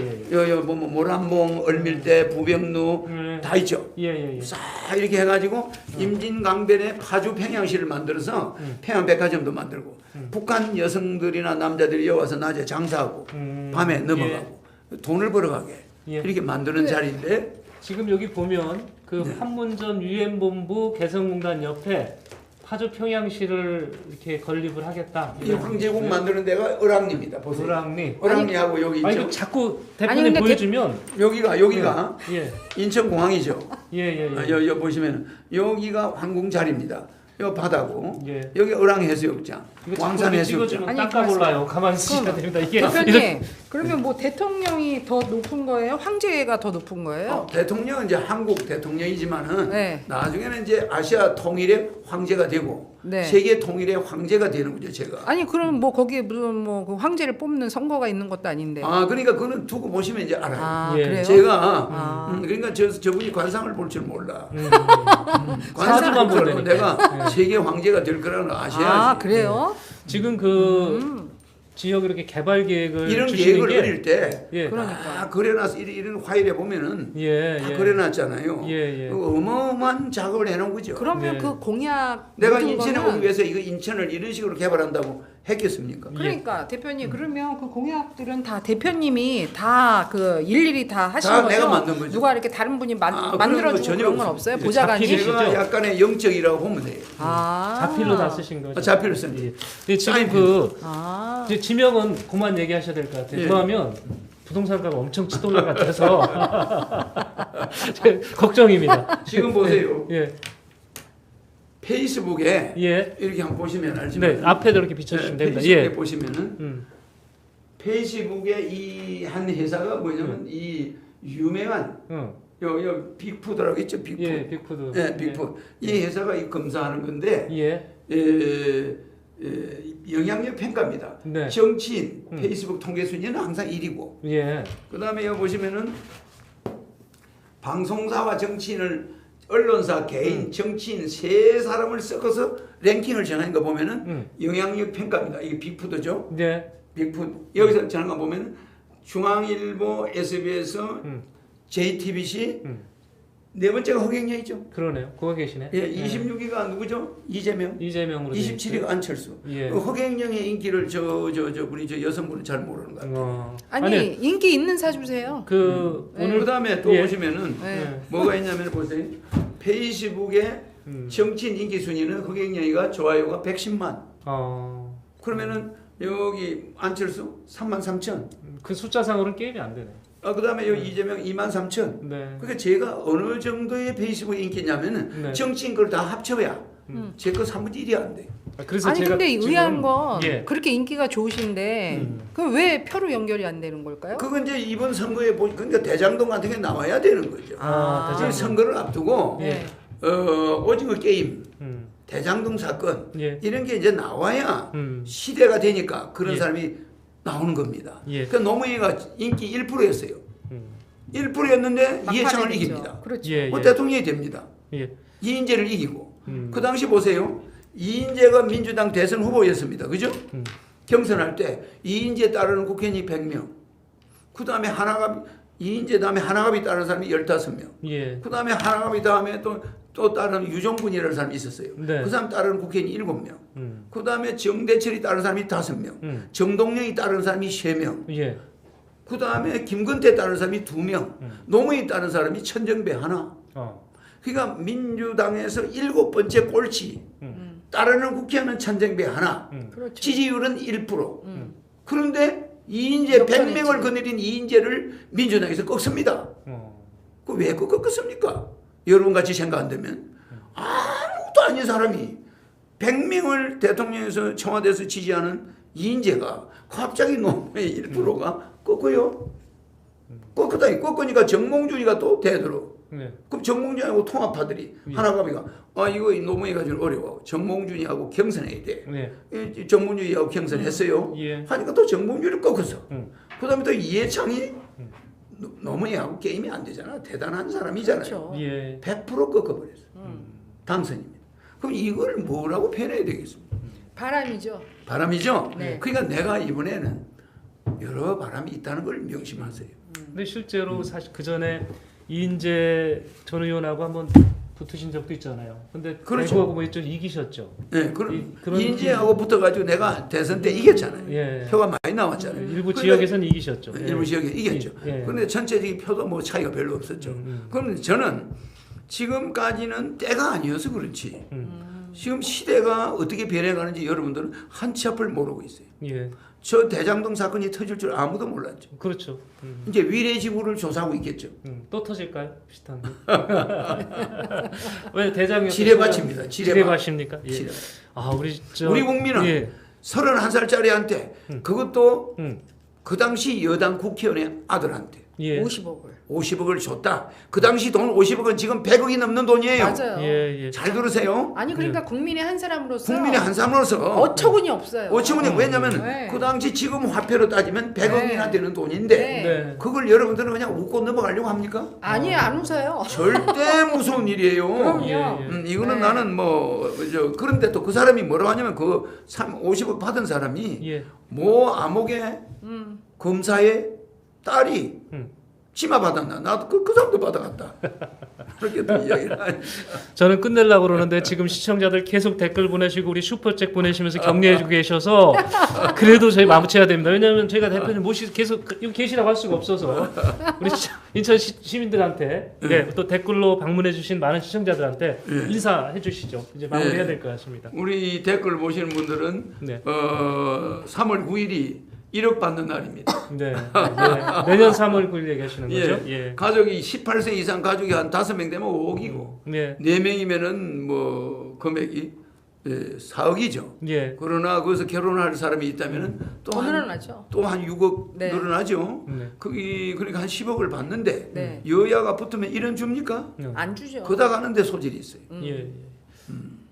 뭐 모란봉, 얼밀대, 부병루 다 있죠. 예. 싹 이렇게 해가지고 임진강변에 파주 평양시를 만들어서 평양백화점도 만들고 북한 여성들이나 남자들이 여기 와서 낮에 장사하고 밤에 넘어가고 돈을 벌어가게 예. 이렇게 만드는 자리인데 지금 여기 보면 그 네. 판문점 유엔본부 개성공단 옆에 파주 평양시를 이렇게 건립을 하겠다. 이 황제궁 만드는 데가 을왕리입니다. 보세요. 을왕리. 을왕리하고 여기 아니 있죠. 이거 자꾸 아니, 대표님 근데 보여주면 여기가 예. 인천공항이죠. 예. 여기 보시면 여기가 황궁 자리입니다. 여 바다고 예. 여기 을왕해수욕장, 이거 왕산해수욕장. 찍어주면 아니, 닦아볼라요. 가만히 있으셔야 됩니다. 이게 대표님 그러면 뭐 대통령이 더 높은 거예요? 황제가 더 높은 거예요? 대통령은 이제 한국 대통령이지만은 네. 나중에는 이제 아시아 통일의 황제가 되고 네. 세계 통일의 황제가 되는 거죠, 제가. 아니 그럼 뭐 거기에 무슨 뭐 그 황제를 뽑는 선거가 있는 것도 아닌데. 그러니까 그거는 두고 보시면 이제 알아요. 예. 그래요? 제가 그러니까 저분이 관상을 볼 줄 몰라. 사주만 관상을 보니까. 보고 내가 세계 황제가 될 거라는 걸 아셔야지. 그래요? 지금 그 지역 이렇게 개발 계획을 이런 주시는 계획을 게 그릴 때 예. 그러니까. 다 그려놔서 이런 화일에 보면은 다 예. 그려놨잖아요. 예. 어마어마한 작업을 해놓은 거죠. 그러면 네. 그 공약 내가 모든 인천에 거는 오기 위해서 이거 인천을 이런 식으로 개발한다고 했겠습니까? 그러니까 대표님 그러면 그 공약들은 다 대표님이 다 그 일일이 다 하신 다 거죠? 내가 만든 거죠. 누가 이렇게 다른 분이 그런 거 만들어주고 전혀 그런 건 없습니다. 없어요? 예, 보좌관이? 자필이시죠? 제가 약간의 영적이라고 보면 돼요. 자필로 다 쓰신 거죠. 자필로 쓴 예. 근데 지금 사인 그 아. 이제 지명은 그만 얘기하셔야 될 것 같아요. 예. 그러면 부동산가가 엄청 치돌려 같아서 걱정입니다. 지금 보세요. 예. 페이스북에 예. 이렇게 한번 보시면 알지만 네, 앞에도 이렇게 비춰주시면 됩니다. 페이스북에 예. 보시면은 페이스북에 이 한 회사가 뭐냐면 이 유명한 요 빅푸드라고 있죠, 빅푸드. 예, 빅푸드. 예, 빅푸드. 이 회사가 이 검사하는 건데 예. 영향력 평가입니다. 네. 정치인 페이스북 통계 순위는 항상 1위고. 예. 그다음에 여기 보시면은 방송사와 정치인을 언론사, 개인, 정치인 세 사람을 섞어서 랭킹을 정하는 거 보면은 영향력 평가입니다. 이게 빅푸드죠. 네. 빅푸드. 여기서 정한 거 보면은 중앙일보, SBS, JTBC 네 번째가 허경영이죠. 그러네요. 거기 계시네. 예, 26위가 누구죠? 이재명. 이재명으로. 돼 27위가 안철수. 예. 그 허경영의 인기를 우리 저 여성분은 잘 모르는 것 같아요. 아니 인기 있는 사주세요. 오늘 그다음에 또 예. 보시면은 네. 뭐가 있냐면 보세요. 페이스북에 정치인 인기 순위는 허경영이가 좋아요가 110만. 그러면은 여기 안철수 33,000. 그 숫자상으로는 게임이 안 되네. 그다음에 여기 이재명 23,000. 네. 그러니까 제가 어느 정도의 페이스북 인기냐면은 네. 정치인 걸 다 합쳐야 제 거 3분의 1이 안 돼. 그래서 아니 제가 근데 지금- 의아한 건 예. 그렇게 인기가 좋으신데 그럼 왜 표로 연결이 안 되는 걸까요? 그건 이제 이번 선거에 그러니까 대장동 같은 게 나와야 되는 거죠. 아. 지금 선거를 앞두고 네. 오징어 게임, 음. 대장동 사건 예. 이런 게 이제 나와야 음. 시대가 되니까 그런 예. 사람이 나오는 겁니다. 예. 그 노무현이가 인기 1%였어요. 음. 1%였는데 이해창을 막판에 이깁니다. 됐죠. 그렇죠. 예. 대통령이 됩니다. 예. 이인재를 이기고 그 당시 보세요. 이인재가 민주당 대선 후보였습니다. 그죠? 경선할 때 이인재 따르는 국회의원이 100명. 그 다음에 이인재 다음에 하나갑이 따르는 사람이 15명. 예. 그 다음에 하나갑이 다음에 또 따르는 유종군이라는 사람이 있었어요. 네. 그 사람 따르는 국회의원이 7명. 음. 그 다음에 정대철이 따르는 사람이 5명. 정동영이 따르는 사람이 3명. 예. 그 다음에 김건태 따르는 사람이 2명. 노무현이 따르는 사람이 천정배 하나. 그러니까 민주당에서 7번째 꼴찌. 따르는 국회의원은 천정배 하나. 그렇죠. 지지율은 1%. 그런데 이인재 역전했지. 100명을 거느린 이인재를 민주당에서 꺾습니다. 그 왜 꺾었습니까? 여러분같이 생각 안 되면 아무것도 아닌 사람이 100명을 대통령에서 청와대에서 지지하는 이인재가 갑자기 노무현의 1%가 꺾어요. 꺾으니까 정몽준이가 또 되도록. 네. 그럼 정몽준하고 통합파들이 하나갑이가 이거 노무현이가 좀 어려워. 정몽준이하고 경선해야 돼. 네. 정몽준이하고 경선했어요. 예. 하니까 또 정몽준을 꺾었어. 그다음에 또 이해창이 노무현하고 게임이 안 되잖아. 대단한 사람이잖아요. 그렇죠. 예. 100% 꺾어버렸어. 당선입니다. 그럼 이걸 뭐라고 표현해야 되겠습니까? 바람이죠. 바람이죠. 네. 그러니까 내가 이번에는 여러 바람이 있다는 걸 명심하세요. 근데 실제로 사실 그 전에 이인재 전 의원하고 한번 붙으신 적도 있잖아요. 근데 그렇죠. 대구하고 뭐 있죠 이기셨죠. 네, 그런 이인재하고 붙어가지고 내가 대선 때 이겼잖아요. 예. 표가 많이 나왔잖아요. 일부 그러니까 지역에서는 이기셨죠. 일부 지역에 이겼죠. 예. 그런데 전체적인 표도 뭐 차이가 별로 없었죠. 그런데 저는 지금까지는 때가 아니어서 그렇지. 지금 시대가 어떻게 변해가는지 여러분들은 한치 앞을 모르고 있어요. 예. 저 대장동 사건이 터질 줄 아무도 몰랐죠. 그렇죠. 이제 위례지구를 조사하고 있겠죠. 또 터질까요? 비슷한 게. 왜 대장이 지뢰밭입니다. 지뢰밭입니까? 예. 지뢰. 우리 국민은 예. 31살짜리한테 그것도 음. 그 당시 여당 국회의원의 아들한테 예. 50억을. 50억을 줬다. 그 당시 돈 50억은 지금 100억이 넘는 돈이에요. 맞아요. 예. 잘 들으세요. 아니 그러니까 국민의 한 사람으로서 국민의 한 사람으로서 어처구니 없어요. 어처구니 왜냐면 네. 그 당시 지금 화폐로 따지면 100억이나 되는 돈인데 네. 네. 그걸 여러분들은 그냥 웃고 넘어가려고 합니까? 아니에요, 안 웃어요. 절대 무서운 일이에요. 그럼요. 예. 이거는 네. 나는 그런데 또 그 사람이 뭐라고 하냐면 그 50억 받은 사람이 예. 모 암흑의 검사의 딸이 치마 받았나? 나도 그 사람도 받아갔다. 그렇게 또 이야기를 하니. 저는 끝내려고 그러는데 지금 시청자들 계속 댓글 보내시고 우리 슈퍼챗 보내시면서 격려해주고 계셔서 그래도 저희 마무쳐야 됩니다. 왜냐하면 저희가 대표님 계속 여기 계시라고 할 수가 없어서 우리 인천 시민들한테 또 댓글로 방문해주신 많은 시청자들한테 인사해 주시죠. 이제 마무리해야 될 것 같습니다. 우리 댓글 보시는 분들은 네. 3월 9일이 1억 받는 날입니다. 네. 내년 3월 9일 얘기하시는 거죠? 예. 가족이 18세 이상 가족이 한 5명 되면 5억이고 네. 4명이면은 뭐 금액이 4억이죠. 예. 그러나 거기서 결혼할 사람이 있다면은 더 늘어나죠. 또 한 6억 네. 늘어나죠. 네. 거기 그러니까 한 10억을 받는데 네. 여야가 붙으면 1원 줍니까? 안 주죠. 거다 가는데 소질이 있어요. 예.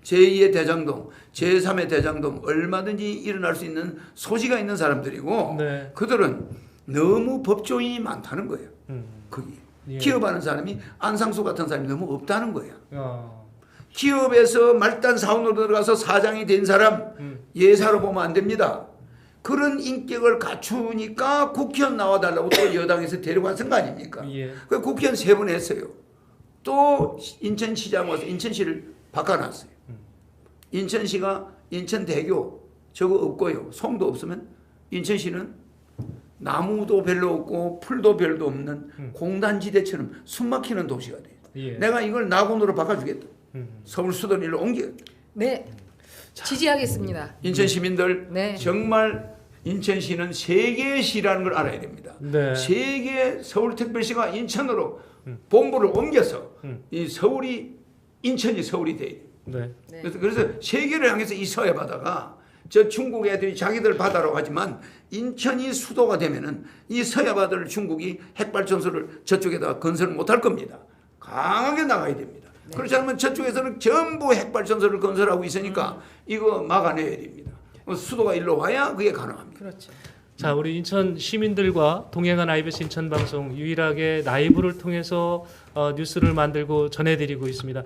제2의 대장동, 제3의 대장동 얼마든지 일어날 수 있는 소지가 있는 사람들이고 네. 그들은 너무 법조인이 많다는 거예요. 거기 예. 기업하는 사람이 안상수 같은 사람이 너무 없다는 거예요. 어. 기업에서 말단 사원으로 들어가서 사장이 된 사람 예사로 보면 안 됩니다. 그런 인격을 갖추니까 국회의원 나와달라고 또 여당에서 데려갔은 거 아닙니까? 예. 그 국회의원 3번 했어요. 또 인천시장 와서 인천시를 바꿔놨어요. 인천시가 인천대교 저거 없고요. 송도 없으면 인천시는 나무도 별로 없고 풀도 별로 없는 공단지대처럼 숨막히는 도시가 돼요. 예. 내가 이걸 낙원으로 바꿔주겠다. 서울 수도를 일로 옮기겠다. 네. 지지하겠습니다. 인천 시민들 네. 정말 인천시는 세계의 시라는 걸 알아야 됩니다. 네. 세계 서울특별시가 인천으로 본부를 옮겨서 이 서울이 인천이 서울이 돼요. 네. 네. 그래서 세계를 향해서 이 서해 바다가 저 중국 애들이 자기들 바다라고 하지만 인천이 수도가 되면은 이 서해 바다를 중국이 핵발전소를 저쪽에다 건설 못할 겁니다. 강하게 나가야 됩니다. 네. 그렇지 않으면 저쪽에서는 전부 핵발전소를 건설하고 있으니까 이거 막아내야 됩니다. 수도가 일로 와야 그게 가능합니다. 그렇죠. 자, 우리 인천 시민들과 동행한 IBS 인천 방송 유일하게 라이브를 통해서 뉴스를 만들고 전해드리고 있습니다.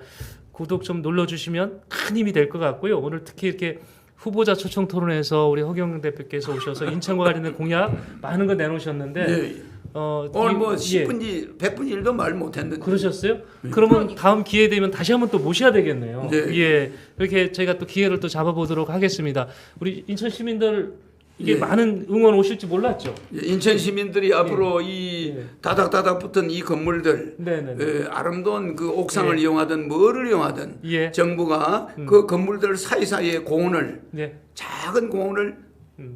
구독 좀 눌러주시면 큰 힘이 될 것 같고요. 오늘 특히 이렇게 후보자 초청 토론에서 우리 허경영 대표께서 오셔서 인천과 관련된 공약 많은 거 내놓으셨는데 네. 오늘 뭐 예. 10분지 100분지 1도 말 못했는데 그러셨어요? 그러면 다음 기회 되면 다시 한번 또 모셔야 되겠네요. 네. 예, 그렇게 저희가 또 기회를 또 잡아보도록 하겠습니다. 우리 인천 시민들 이게 예. 많은 응원 오실지 몰랐죠. 인천 시민들이 앞으로 이 예. 다닥다닥 붙은 이 건물들 네네. 아름다운 그 옥상을 예. 이용하든 뭐를 이용하든 예. 정부가 그 건물들 사이사이에 공원을 예. 작은 공원을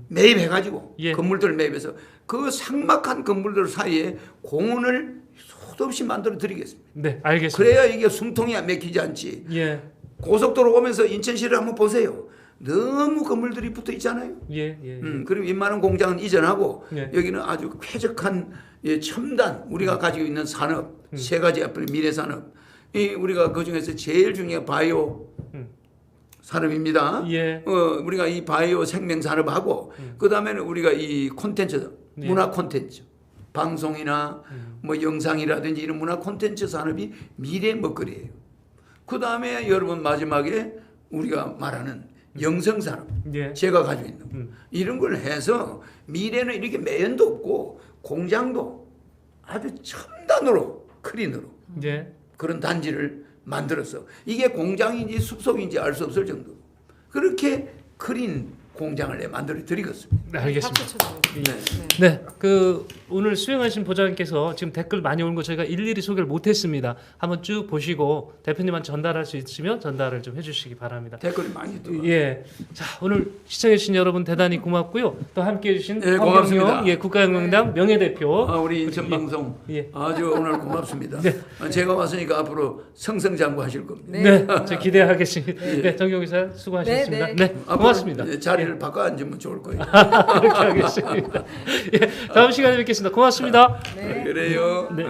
매입해가지고 예. 건물들을 매입해서 그 삭막한 건물들 사이에 공원을 수도 없이 만들어 드리겠습니다. 네, 알겠습니다. 그래야 이게 숨통이 막히지 않지. 예. 고속도로 오면서 인천시를 한번 보세요. 너무 건물들이 붙어 있잖아요. 예. 예. 그리고 웬만한 공장은 이전하고 예. 여기는 아주 쾌적한 첨단 우리가 가지고 있는 산업 세 가지 앞에 미래 산업 이 우리가 그 중에서 제일 중요한 바이오 산업입니다. 예. 우리가 이 바이오 생명 산업하고 그 다음에는 우리가 이 콘텐츠 예. 문화 콘텐츠 방송이나 뭐 영상이라든지 이런 문화 콘텐츠 산업이 미래 먹거리예요. 그 다음에 여러분 마지막에 우리가 말하는 영성 산업 예. 제가 가지고 있는 이런 걸 해서 미래는 이렇게 매연도 없고 공장도 아주 첨단으로 크린으로 예. 그런 단지를 만들어서 이게 공장인지 숲속인지 알 수 없을 정도 그렇게 크린 공장을 만들어 드리겠습니다. 네, 알겠습니다. 박수 쳐주세요. 네. 네, 그 오늘 수행하신 보좌관께서 지금 댓글 많이 오는 거 저희가 일일이 소개를 못했습니다. 한번 쭉 보시고 대표님한테 전달할 수 있으면 전달을 좀 해주시기 바랍니다. 댓글이 많이 들어와요. 예, 자 오늘 시청해주신 여러분 대단히 고맙고요. 또 함께해주신 예, 고맙습니다. 예, 국가영명당 명예대표. 우리 인천방송 예. 아주 오늘 고맙습니다. 네. 제가 왔으니까 앞으로 승승장구하실 겁니다. 네, 저 기대하겠습니다. 네, 정경 기사 수고하셨습니다. 네, 네, 앞으로 고맙습니다. 자리를 바꿔 앉으면 좋을 거예요. 그렇게 하겠습니다. 예, 다음 시간에 뵙겠습니다. 고맙습니다. 네. 그래요. 네.